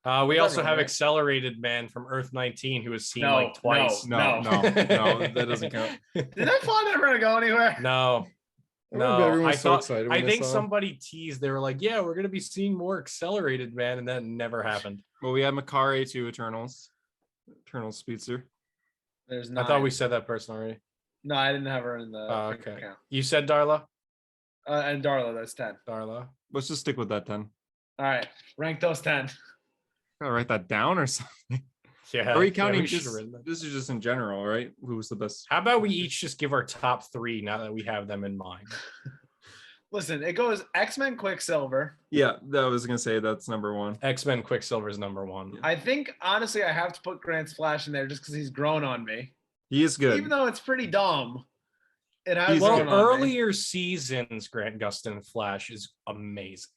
S3: We also have Accelerated Man from Earth 19, who was seen like twice.
S1: No, that doesn't count.
S2: Did that font ever gonna go anywhere?
S3: No.
S1: Everyone's so excited.
S3: I think somebody teased. They were like, "Yeah, we're gonna be seeing more Accelerated Man," and that never happened.
S1: Well, we had Makari to Eternal Speedster.
S2: There's 9.
S3: I thought we said that person already.
S2: No, I didn't have her in the
S3: okay.
S2: account.
S3: You said Darla?
S2: And Darla, that's 10.
S3: Darla.
S1: Let's just stick with that 10.
S2: All right, rank those 10.
S1: Gotta write that down or something.
S3: Yeah.
S1: Are we counting this is just in general, right? Who was the best?
S3: How about we each just give our top 3 now that we have them in mind?
S2: Listen, it goes X-Men Quicksilver.
S1: Yeah, that was gonna say that's number 1.
S3: X-Men Quicksilver is number 1.
S2: I think honestly I have to put Grant's Flash in there just because he's grown on me.
S1: He is good.
S2: Even though it's pretty dumb.
S3: Earlier seasons, Grant Gustin Flash is amazing.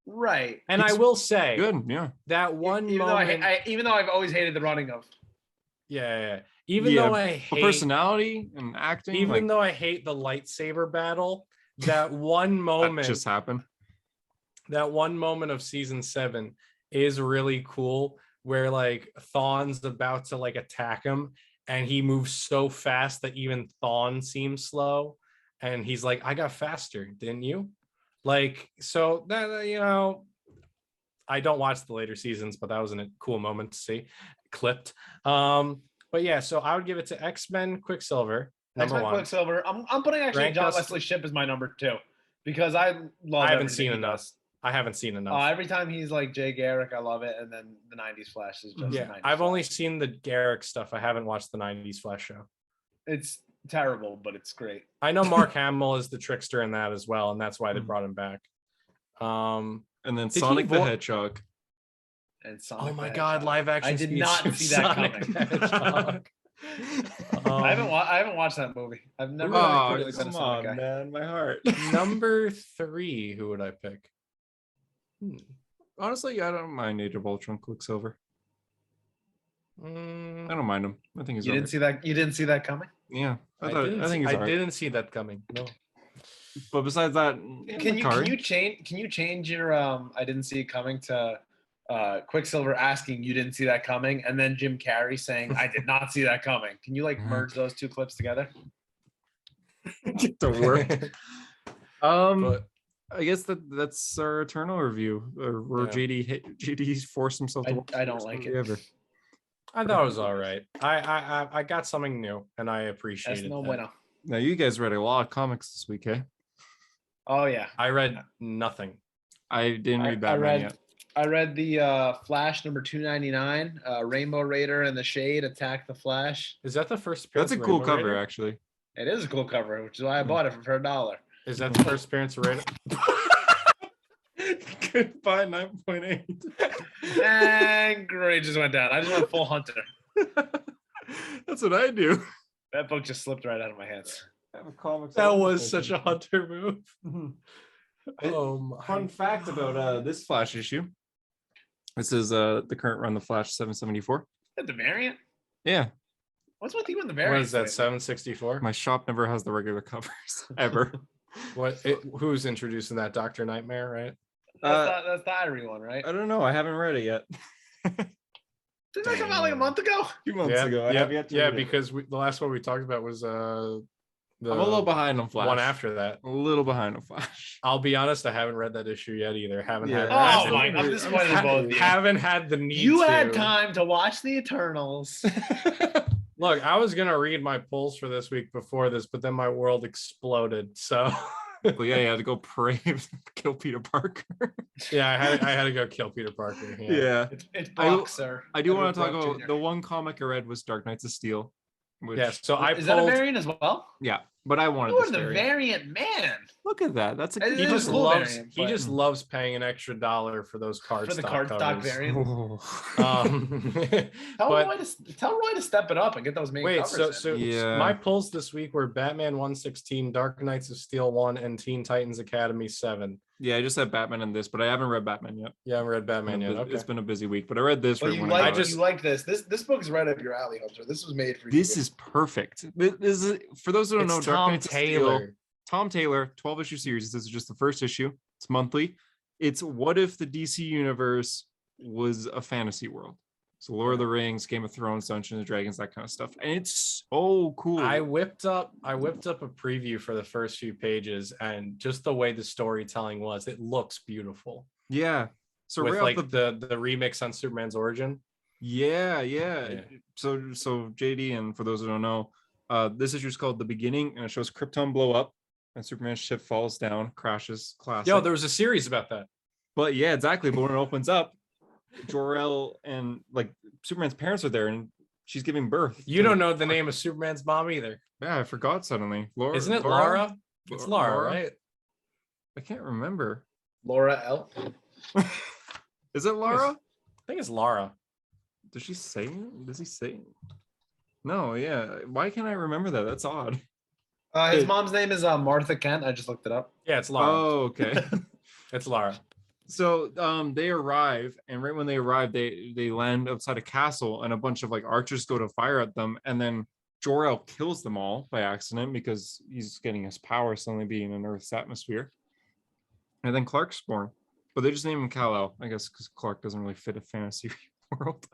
S2: Right.
S3: And I will say
S1: good, yeah.
S3: That one
S2: even
S3: moment,
S2: though I've always hated the running of.
S3: Yeah. Even though I hate
S1: personality and acting.
S3: Even though I hate the lightsaber battle, that one moment
S1: that just happened.
S3: That one moment of season 7 is really cool where like Thawne's about to like attack him and he moves so fast that even Thawne seems slow. And he's like, I got faster, didn't you? Like, so that, I don't watch the later seasons, but that was a cool moment to see clipped. But yeah, so I would give it to X-Men Quicksilver. Number 1.
S2: Quicksilver. I'm putting actually John Wesley Shipp as my number 2 because I
S3: haven't seen enough.
S2: Every time he's like Jay Garrick, I love it. And then the 90s Flash is just 90s
S3: I've
S2: Flash.
S3: only seen the Garrick stuff. I haven't watched the 90s Flash show.
S2: It's terrible, but it's great.
S3: I know Mark Hamill is the trickster in that as well, and that's why they brought him back.
S1: And then Sonic the Hedgehog.
S2: And Sonic
S3: oh my God, live action!
S2: I did not see that coming. I haven't watched that movie. I've never.
S1: Really been a Sonic guy. Man, my heart.
S3: Number 3, who would I pick?
S1: Honestly, I don't mind Age of Ultron Quicksilver. I don't mind him. I think he's.
S2: You didn't see that. You didn't see that coming.
S1: Yeah,
S3: I didn't see that coming. No.
S1: But besides that,
S2: can you change your I didn't see it coming to Quicksilver asking you didn't see that coming, and then Jim Carrey saying I did not see that coming. Can you like merge those 2 clips together?
S1: Get to work. But I guess that's our Eternal review. Or JD forced himself to watch.
S2: I don't like it.
S1: Ever.
S3: I thought it was all right. I got something new, and I appreciate it.
S2: No bueno.
S1: Now you guys read a lot of comics this week, eh?
S2: Oh yeah.
S3: I read nothing.
S1: I didn't read Batman yet.
S2: I read the Flash number 299, Rainbow Raider and the Shade attack the Flash.
S3: Is that the first appearance?
S1: That's a
S3: of
S1: cool
S3: Rainbow
S1: cover,
S3: Raider?
S1: actually.
S2: It is a cool cover, which is why I bought it for $1.
S3: Is that the first appearance of Raider?
S1: Goodbye, 9.8.
S2: And great, just went down. I just went full Hunter.
S1: That's what I do.
S2: That book just slipped right out of my hands.
S3: That was such a Hunter move.
S1: Fun fact about this Flash issue. This is the current run, the Flash 774.
S2: The variant?
S1: Yeah.
S2: What's with you in the variant?
S3: What is that, 764?
S1: My shop never has the regular covers ever.
S3: Who's introducing that? Dr. Nightmare, right?
S2: That's the Irie one, right?
S1: I don't know. I haven't read it yet.
S2: Didn't that come out like a month ago?
S1: 2 months ago. I have yet to read it.
S3: because the last one we talked about was
S1: I'm a little behind on Flash.
S3: one after that.
S1: A little behind on Flash.
S3: I'll be honest, I haven't read that issue yet either. Haven't had.
S2: Oh my! I'm disappointed in both of you.
S3: Haven't had the need.
S2: You had time to watch the Eternals.
S3: Look, I was gonna read my polls for this week before this, but then my world exploded. So
S1: Well, yeah, you had to go pray kill Peter Parker.
S3: yeah, I had to go kill Peter Parker.
S1: Yeah.
S2: It's Boxer.
S1: I do want to talk
S2: Brock
S1: about
S2: Jr.
S1: the one comic I read was Dark Knights of Steel. Which,
S3: Yeah. So I
S2: Is that a variant as well?
S1: yeah, but I wanted
S2: You are
S1: this
S2: the
S1: variant.
S2: variant man.
S1: Look at that. That's a
S2: It
S3: He
S2: is
S3: just
S2: a cool
S3: loves.
S2: variant,
S3: He
S2: but-
S3: just loves paying an extra $1 for those card
S2: For the
S3: stock
S2: cardstock
S3: covers.
S2: variant.
S3: Tell
S2: Tell Roy to step it up and get those main
S3: Wait,
S2: covers.
S3: so
S1: Yeah.
S3: my polls this week were Batman 116, Dark Knights of Steel 1, and Teen Titans Academy 7.
S1: Yeah, I just had Batman in this, but I haven't read Batman yet.
S3: Yeah, I haven't read Batman yet. Okay.
S1: It's been a busy week, but I read this.
S2: Well,
S1: right
S2: you
S1: when I got it.
S2: you like this. This book is right up your alley, Hunter. This was made for you.
S1: This is perfect. This is, for those who don't know,
S3: It's
S1: Dark
S3: Tom
S1: Knights of Steel.
S3: Taylor.
S1: Tom Taylor, 12-issue series. This is just the first issue. It's monthly. It's what if the DC universe was a fantasy world? So Lord of the Rings, Game of Thrones, Dungeons and Dragons, that kind of stuff. And it's so cool.
S3: I whipped up a preview for the first few pages, and just the way the storytelling was, it looks beautiful.
S1: Yeah. So
S3: With
S1: right
S3: like
S1: off
S3: the remix on Superman's origin.
S1: Yeah.
S3: Yeah.
S1: So JD, and for those who don't know, this issue is called The Beginning, and it shows Krypton blow up and Superman's ship falls down, crashes. Classic.
S3: Yo, there was a series about that.
S1: But yeah, exactly. But when it opens up, Jor-El and like Superman's parents are there, and she's giving birth.
S3: You don't know the name of Superman's mom either.
S1: Yeah, I forgot suddenly. Laura,
S3: Isn't it Laura? It's Laura,
S1: Laura?
S3: right?
S1: I can't remember.
S2: Laura L.
S1: Is it Laura?
S3: I think it's Laura.
S1: Does she say it? Does he say it? No, yeah. Why can't I remember that? That's odd.
S2: His mom's name is Martha Kent. I just looked it up.
S3: Yeah, it's Laura.
S1: Oh, okay.
S3: It's Laura.
S1: So they arrive, and right when they arrive, they land outside a castle, and a bunch of like archers go to fire at them, and then Jor-El kills them all by accident because he's getting his power suddenly being in Earth's atmosphere. And then Clark's born, but they just name him Kal-El, I guess, because Clark doesn't really fit a fantasy world.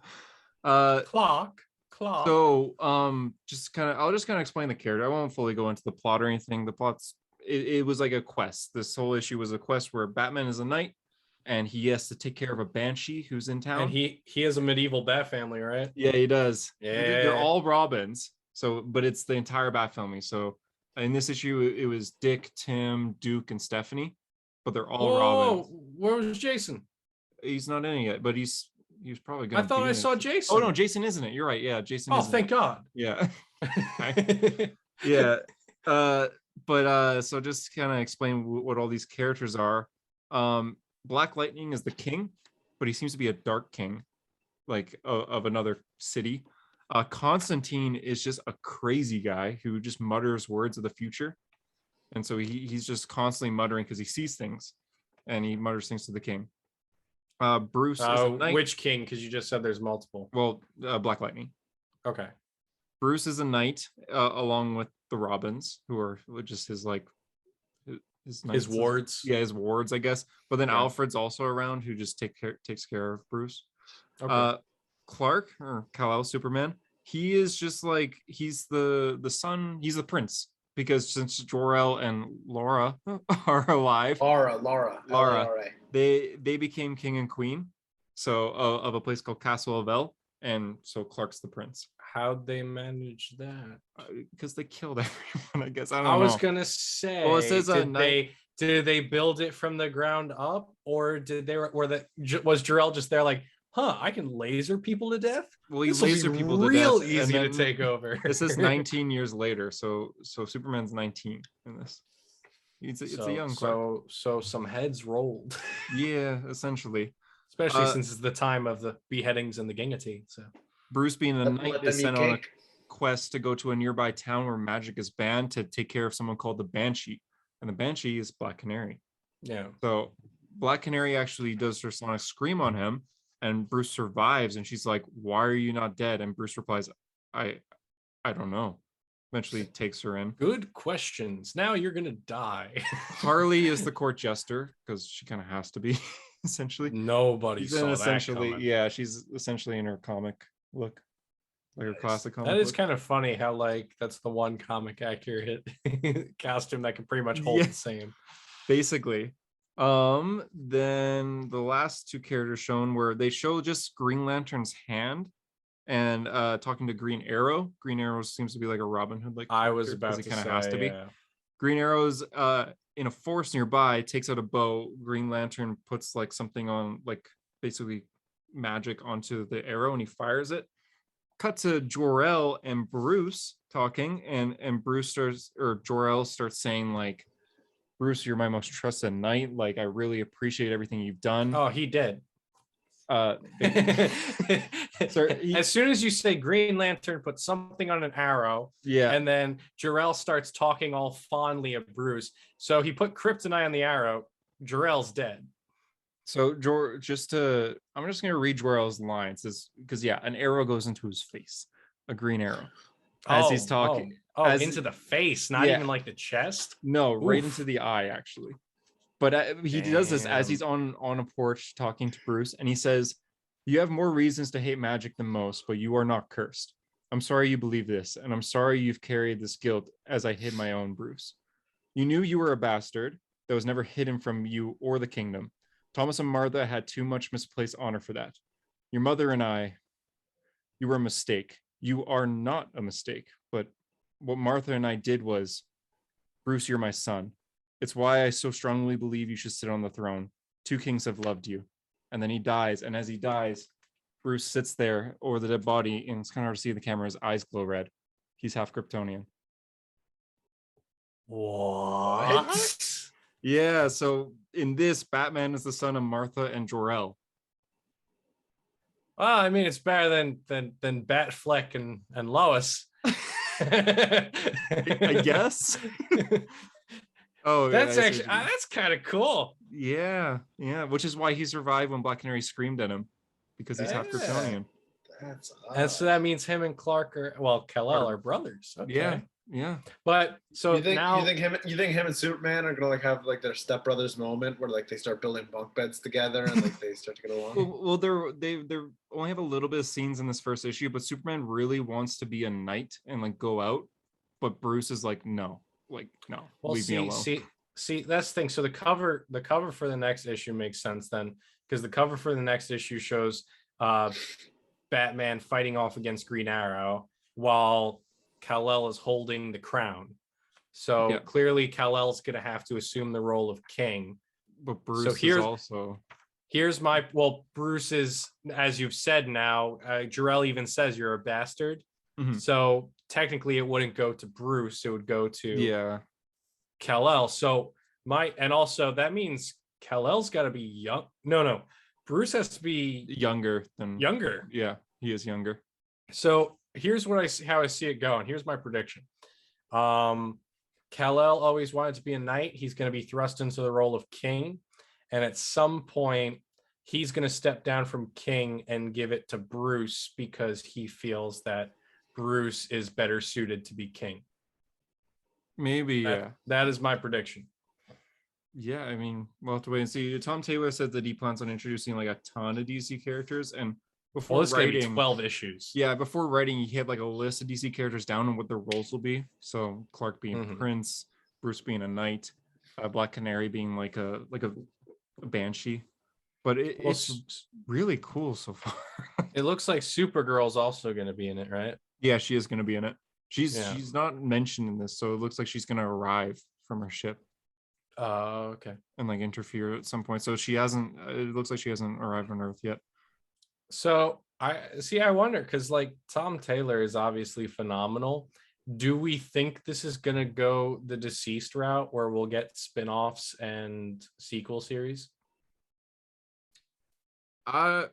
S3: Clark.
S1: So I'll just kind of explain the character. I won't fully go into the plot or anything. The plot's it was like a quest. This whole issue was a quest where Batman is a knight, and he has to take care of a banshee who's in town.
S3: And he has a medieval bat family, right?
S1: Yeah, he does.
S3: Yeah.
S1: They're all Robins. So, but it's the entire Bat family. So in this issue, it was Dick, Tim, Duke, and Stephanie, but they're all Robins.
S3: Where was Jason?
S1: He's not in it yet, but he's probably going
S3: I thought I saw Jason.
S1: Oh no, Jason isn't it? You're right. Yeah, Jason.
S3: Oh,
S1: isn't
S3: thank
S1: it.
S3: God.
S1: Yeah. Yeah. But so just kind of explain what all these characters are. Black Lightning is the king, but he seems to be a dark king, like of another city. Constantine is just a crazy guy who just mutters words of the future, and so he's just constantly muttering because he sees things, and he mutters things to the king. Bruce is a knight.
S3: Which king? Because you just said there's multiple.
S1: Well, Black Lightning.
S3: Okay.
S1: Bruce is a knight, along with the Robins, who are just his like
S3: His wards.
S1: Yeah, his wards, I guess. But then
S3: Yeah.
S1: Alfred's also around, who just takes care of Bruce.
S3: Okay.
S1: Clark, or Kal-El Superman, he is just like he's the son. He's the prince, because since Jor-El and Laura are alive,
S2: Laura.
S1: they became king and queen. So of a place called Castle Avel, and so Clark's the prince.
S3: How'd they manage that?
S1: Because they killed everyone, I guess. I don't
S3: I
S1: know.
S3: was gonna say,
S1: Well, it says
S3: did did they build it from the ground up, or was Jarrell just there like, huh, I can laser people to death?
S1: Well, he
S3: This will be
S1: laser people to
S3: real
S1: death,
S3: easy
S1: and
S3: to
S1: then
S3: take over.
S1: This is 19 years later, so Superman's 19 in this. It's a young Clark.
S3: So some heads rolled.
S1: Yeah, essentially.
S3: Especially since it's the time of the beheadings and the guillotine. So
S1: Bruce, being a knight, is sent on a
S2: cake.
S1: quest to go to a nearby town where magic is banned to take care of someone called the Banshee, and the Banshee is Black Canary.
S3: yeah.
S1: So Black Canary actually does her sonic scream on him, and Bruce survives, and she's like, "Why are you not dead?" And Bruce replies, "I don't know." Eventually takes her in.
S3: Good questions. Now you're gonna die.
S1: Harley is the court jester because she kind of has to be, essentially.
S3: Nobody
S1: She's in
S3: saw
S1: essentially,
S3: that coming.
S1: yeah, she's essentially in her comic look, like her classic comic.
S3: That is
S1: look.
S3: kind of funny how like that's the one comic accurate costume that can pretty much hold the same.
S1: Basically. Then the last two characters shown where they show just Green Lantern's hand and talking to Green Arrow. Green Arrow seems to be like a Robin Hood like
S3: I was
S1: character,
S3: about
S1: 'cause
S3: to
S1: he kind
S3: say,
S1: of has to be.
S3: yeah.
S1: Green Arrow's in a forest nearby, takes out a bow. Green Lantern puts like something on, like basically magic onto the arrow, and he fires it. Cut to Jor-El and Bruce talking, and Bruce starts, or Jor-El starts saying like, "Bruce, you're my most trusted knight. Like, I really appreciate everything you've done."
S3: Oh, he did.
S1: As
S3: soon as you say Green Lantern put something on an arrow,
S1: yeah,
S3: and then Jor-El starts talking all fondly of Bruce. So he put kryptonite on the arrow. Jor-El's dead.
S1: So I'm just gonna read Jor-El's lines, because an arrow goes into his face, a green arrow, as he's talking.
S3: Into the face, not even like the chest.
S1: No, right into the eye, actually. But he does this as he's
S3: Damn.
S1: on a porch talking to Bruce, and he says, "You have more reasons to hate magic than most, but you are not cursed. I'm sorry you believe this, and I'm sorry you've carried this guilt as I hid my own, Bruce. You knew you were a bastard that was never hidden from you or the kingdom. Thomas and Martha had too much misplaced honor for that. Your mother and I, you were a mistake. You are not a mistake, but what Martha and I did was, Bruce, you're my son. It's why I so strongly believe you should sit on the throne. Two kings have loved you." And then he dies. And as he dies, Bruce sits there over the dead body, and it's kind of hard to see in the camera. His eyes glow red. He's half Kryptonian.
S3: What?
S1: Yeah. So in this, Batman is the son of Martha and Jor-El.
S3: Well, I mean, it's better than Batfleck and Lois.
S1: I guess. Oh,
S3: that's
S1: yeah,
S3: actually that's kind of cool.
S1: Yeah, which is why he survived when Black Canary screamed at him, because he's half Kryptonian.
S3: And so that means him and Clark Kal-El are brothers. Okay.
S1: Yeah.
S3: But so
S2: you think
S3: now
S2: you think him and Superman are gonna like have like their stepbrothers moment where like they start building bunk beds together and like they start to get along?
S1: Well, they only have a little bit of scenes in this first issue, but Superman really wants to be a knight and like go out, but Bruce is like, no,
S3: well,
S1: leave me alone.
S3: See, that's the thing. So the cover for the next issue makes sense then, because the cover for the next issue shows Batman fighting off against Green Arrow while Kal-El is holding the crown. So clearly Kal-El's gonna have to assume the role of king.
S1: But Bruce is also.
S3: Bruce is, as you've said now, Jor-El even says you're a bastard.
S1: Mm-hmm.
S3: So technically it wouldn't go to Bruce, it would go to Kal-El. So also that means Kal-El's got to be young. No, Bruce has to be younger.
S1: Yeah, he is younger.
S3: So here's how I see it going. Here's my prediction. Kal-El always wanted to be a knight. He's going to be thrust into the role of king, and at some point he's going to step down from king and give it to Bruce because he feels that Bruce is better suited to be king.
S1: Maybe,
S3: that is my prediction.
S1: Yeah, I mean, we'll have to wait and see. Tom Taylor said that he plans on introducing like a ton of DC characters, and before writing
S3: 12 issues.
S1: Yeah, before writing, he had like a list of DC characters down and what their roles will be. So Clark being Prince, Bruce being a knight, Black Canary being like a banshee. But it's really cool so far.
S3: It looks like Supergirl's also going to be in it, right?
S1: Yeah, she is going to be in it. She's not mentioned in this, so it looks like she's going to arrive from her ship.
S3: Okay.
S1: and like interfere at some point. So she hasn't. It looks like she hasn't arrived on Earth yet.
S3: So I wonder because like Tom Taylor is obviously phenomenal. Do we think this is gonna go the Deceased route where we'll get spin-offs and sequel series?
S1: I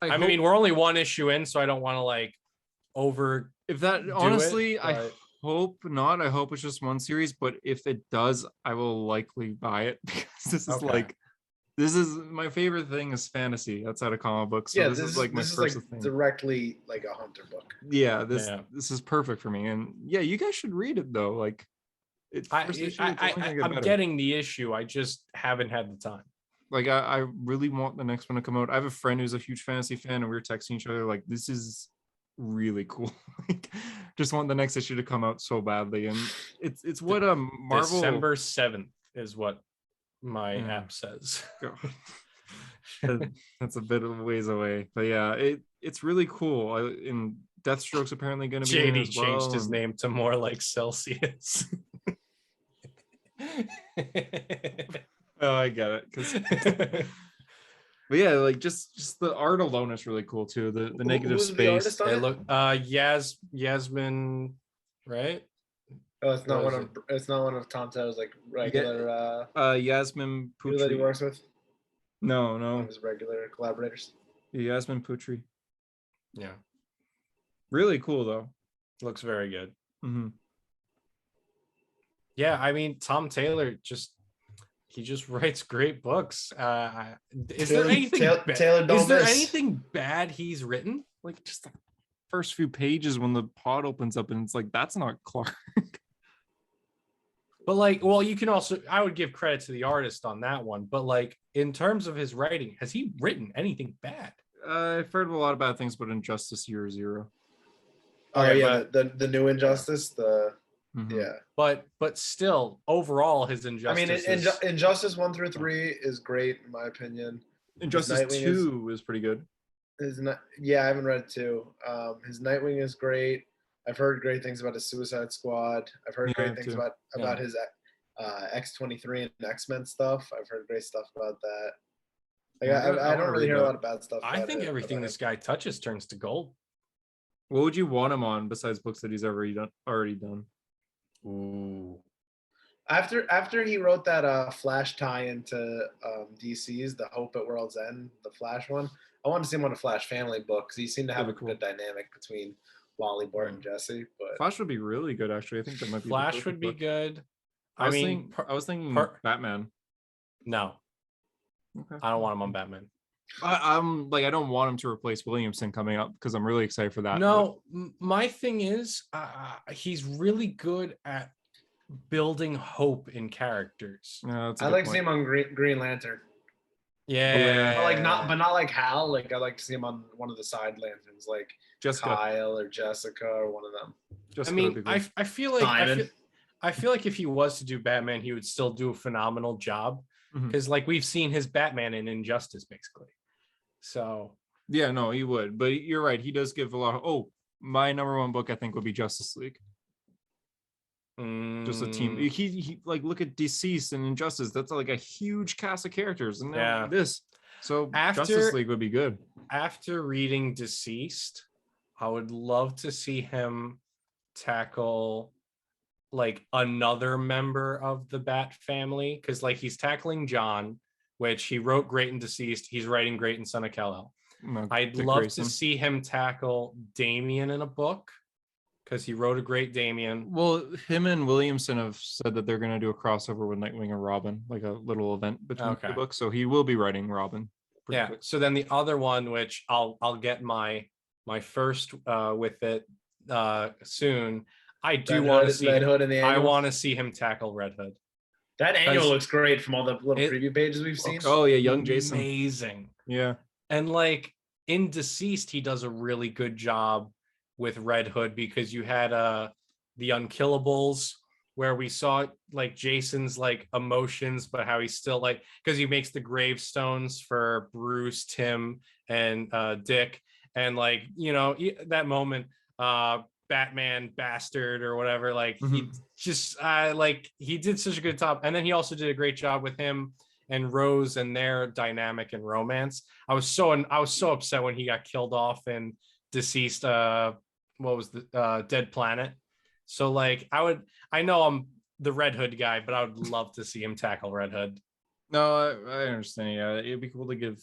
S3: I
S1: hope,
S3: mean, we're only one issue in, so I don't want to like over
S1: if that
S3: do
S1: honestly,
S3: it,
S1: I
S3: but
S1: hope not. I hope it's just one series, but if it does, I will likely buy it because this is
S3: Okay.
S1: like this is my favorite thing is fantasy outside of comic books. So
S2: Yeah,
S1: this is like my
S2: this is
S1: first
S2: like
S1: thing.
S2: directly like a Hunter book.
S1: Yeah,
S3: Yeah.
S1: this is perfect for me. And yeah, you guys should read it though. Like it's first issue, it's only gonna get
S3: I'm
S1: better.
S3: getting the issue. I just haven't had the time.
S1: Like I really want the next one to come out. I have a friend who's a huge fantasy fan, and we were texting each other like, "This is really cool." Like, just want the next issue to come out so badly. And it's what Marvel.
S3: December 7th is what my
S1: Yeah.
S3: app says.
S1: That's a bit of a ways away, but yeah, it's really cool. And Deathstroke's apparently going to be in it
S3: JD
S1: as well.
S3: changed his name to more like Celsius.
S1: Oh, I get it. But yeah, like just the art alone is really cool too. The negative
S2: Who's the
S1: space.
S2: artist on
S3: They
S2: it?
S3: look Yasmin, right?
S2: Oh, it's not
S3: What
S2: one
S3: is
S2: of it's not one of Tom Taylor's like regular
S1: Yasmin
S2: people that he
S1: Putri.
S2: works with.
S1: No,
S2: One
S1: no,
S2: of his regular collaborators.
S1: Yasmin Putri.
S3: Yeah,
S1: Really cool though.
S3: looks very good.
S1: Mm-hmm.
S3: Yeah, I mean Tom Taylor he just writes great books. Is there anything
S2: Taylor don't
S3: is there
S2: miss.
S3: anything bad he's written?
S1: Like just the first few pages when the pod opens up and it's like that's not Clark.
S3: But like, well, you can also I would give credit to the artist on that one. But like in terms of his writing, has he written anything bad?
S1: I've heard a lot of bad things about Injustice Year Zero.
S2: Oh
S3: Okay,
S2: yeah, the new Injustice.
S1: Mhm.
S2: Yeah.
S3: But still, overall, his
S2: I
S3: Injustice
S2: mean,
S3: is
S2: Injustice 1 through 3 is great in my opinion.
S1: Injustice
S2: Nightwing
S1: 2 is pretty good.
S2: Yeah, I haven't read it too. His Nightwing is great. I've heard great things about his Suicide Squad. I've heard
S1: Yeah,
S2: great things
S1: too.
S2: about his X-23 and X-Men stuff. I've heard great stuff about that. Like,
S1: Yeah,
S2: I
S1: wanna
S2: don't really
S1: read
S2: hear a
S1: that.
S2: lot of bad stuff.
S3: I
S2: about
S3: think
S2: it,
S3: everything
S2: about
S3: this
S2: it.
S3: guy touches turns to gold.
S1: What would you want him on besides books that he's already done?
S3: Ooh.
S2: After he wrote that Flash tie-in to DC's The Hope at World's End, the Flash one, I wanted to see him on a Flash family book because he seemed to have
S1: That'd
S2: a
S1: be
S2: good dynamic between Wally, Bart, and Jesse. But
S1: Flash would be really good, actually. I think that might be the
S3: Flash
S1: perfect
S3: would be
S1: book.
S3: good.
S1: I was thinking Batman.
S3: No,
S1: Okay.
S3: I don't want him on Batman.
S1: I'm like I don't want him to replace Williamson coming up because I'm really excited for that.
S3: No, my thing is he's really good at building hope in characters.
S1: That's a
S2: I
S1: good
S2: like to
S1: point.
S2: see him on Green Lantern.
S3: Yeah.
S2: But not like Hal. Like I like to see him on one of the side lanterns, like
S1: Jessica.
S2: Kyle or Jessica or one of them.
S1: Jessica
S3: I
S1: would
S3: mean,
S1: be cool.
S3: I feel like
S2: Simon.
S3: I feel like if he was to do Batman, he would still do a phenomenal job
S1: Mhm.
S3: because like we've seen his Batman in Injustice basically. So
S1: Yeah, no, he would. But you're right. He does give a lot of. Oh, my number one book I think would be Justice League. Just a team. He like look at Deceased and Injustice. That's like a huge cast of characters, and now
S3: Yeah.
S1: this. So
S3: After-
S1: Justice League would be good.
S3: after reading Deceased, I would love to see him tackle like another member of the Bat family because like he's tackling John, which he wrote great in Deceased. He's writing great in Son of Kal-El.
S1: No,
S3: I'd
S1: Dick
S3: love
S1: Grayson.
S3: to see him tackle Damien in a book because he wrote a great Damien.
S1: Well, him and Williamson have said that they're going to do a crossover with Nightwing and Robin, like a little event between the
S3: Okay.
S1: books. So he will be writing Robin. pretty
S3: Yeah.
S1: quick.
S3: So then the other one, which I'll get my first with it soon. I do want to see
S2: Red Hood in the
S3: I
S2: annual.
S3: want to see him tackle Red Hood.
S2: That annual
S3: because
S2: looks great from all the little
S3: it
S2: preview pages we've seen.
S1: Oh yeah, young Jason.
S3: Amazing.
S1: Yeah.
S3: And like in Deceased, he does a really good job with Red Hood because you had the Unkillables where we saw like Jason's like emotions, but how he's still like because he makes the gravestones for Bruce, Tim, and Dick, and like that moment, Batman bastard or whatever, like just like he did such a good job, and then he also did a great job with him and Rose and their dynamic and romance. I was so upset when he got killed off in Deceased. What was the Dead Planet? So like I know I'm the Red Hood guy, but I would love to see him tackle Red Hood.
S1: No, I understand. Yeah, it'd be cool to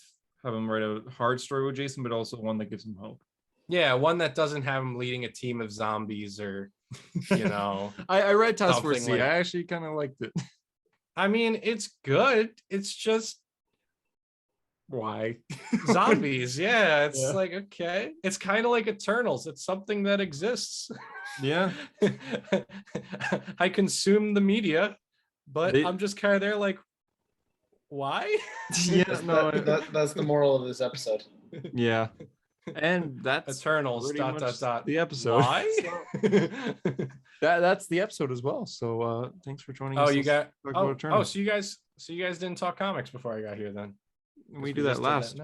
S1: have him write a hard story with Jason, but also one that gives him hope.
S3: Yeah, one that doesn't have him leading a team of zombies or, you know.
S1: I read Task Force Z.
S3: Like,
S1: I actually kind of liked it.
S3: I mean, it's good. It's just
S1: why
S3: zombies. Yeah, it's like, okay. It's kind of like Eternals. It's something that exists.
S1: Yeah.
S3: I consume the media, but I'm just kind of there like, why?
S2: Yeah, no, that's the moral of this episode.
S1: Yeah. And that's
S3: Eternals. ...
S1: The episode.
S3: Why?
S1: That's the episode as well. So thanks for joining us.
S3: You got
S1: Eternals.
S3: so you guys didn't talk comics before I got here then.
S1: We do that last.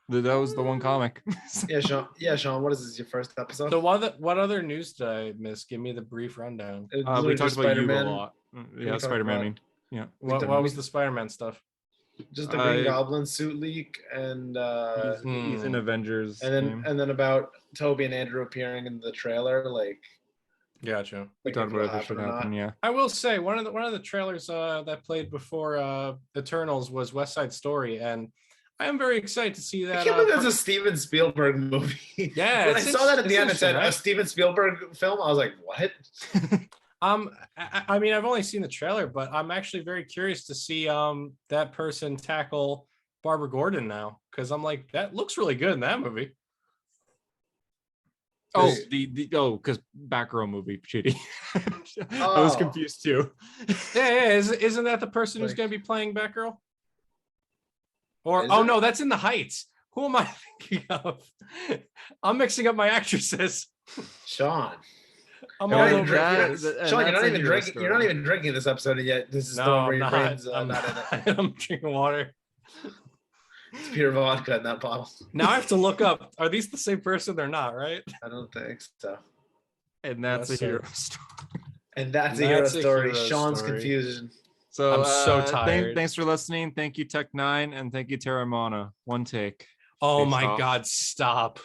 S1: That was the one comic.
S2: Sean, what is this, your first episode?
S3: So what other news did I miss? Give me the brief rundown.
S1: We talked about you a lot. Yeah, Spider-Man. Yeah.
S3: What was the Spider-Man stuff?
S2: Just the Green Goblin suit leak, and
S1: he's in Avengers.
S2: And then about Toby and Andrew appearing in the trailer, like.
S3: Gotcha.
S1: We talked about this should happen. Yeah.
S3: I will say one of the trailers that played before Eternals was West Side Story, and I am very excited to see that.
S2: I can't believe that's a Steven Spielberg movie.
S3: Yeah.
S2: When I saw that at the end, it said a Steven Spielberg film. I was like, what?
S3: I mean, I've only seen the trailer, but I'm actually very curious to see that person tackle Barbara Gordon now, because I'm like, that looks really good in that movie.
S1: Oh, because Batgirl movie, shitty. I was confused too.
S3: Yeah. Isn't that the person who's going to be playing Batgirl? Or no, that's In the Heights. Who am I thinking of? I'm mixing up my actresses.
S2: Sean.
S3: I'm
S2: all over Sean, you're not even drinking this episode yet. This is
S3: no,
S2: where your brain's
S3: not
S2: in it.
S3: I'm drinking water.
S2: It's pure vodka in that bottle.
S3: Now I have to look up. Are these the same person? They're not, right?
S2: I don't think so.
S1: And that's a hero story.
S2: And that's a hero story. Sean's confusion.
S1: So
S3: I'm so tired.
S1: Thanks for listening. Thank you, Tech9, and thank you, Terramana. One take.
S3: Oh my God, stop.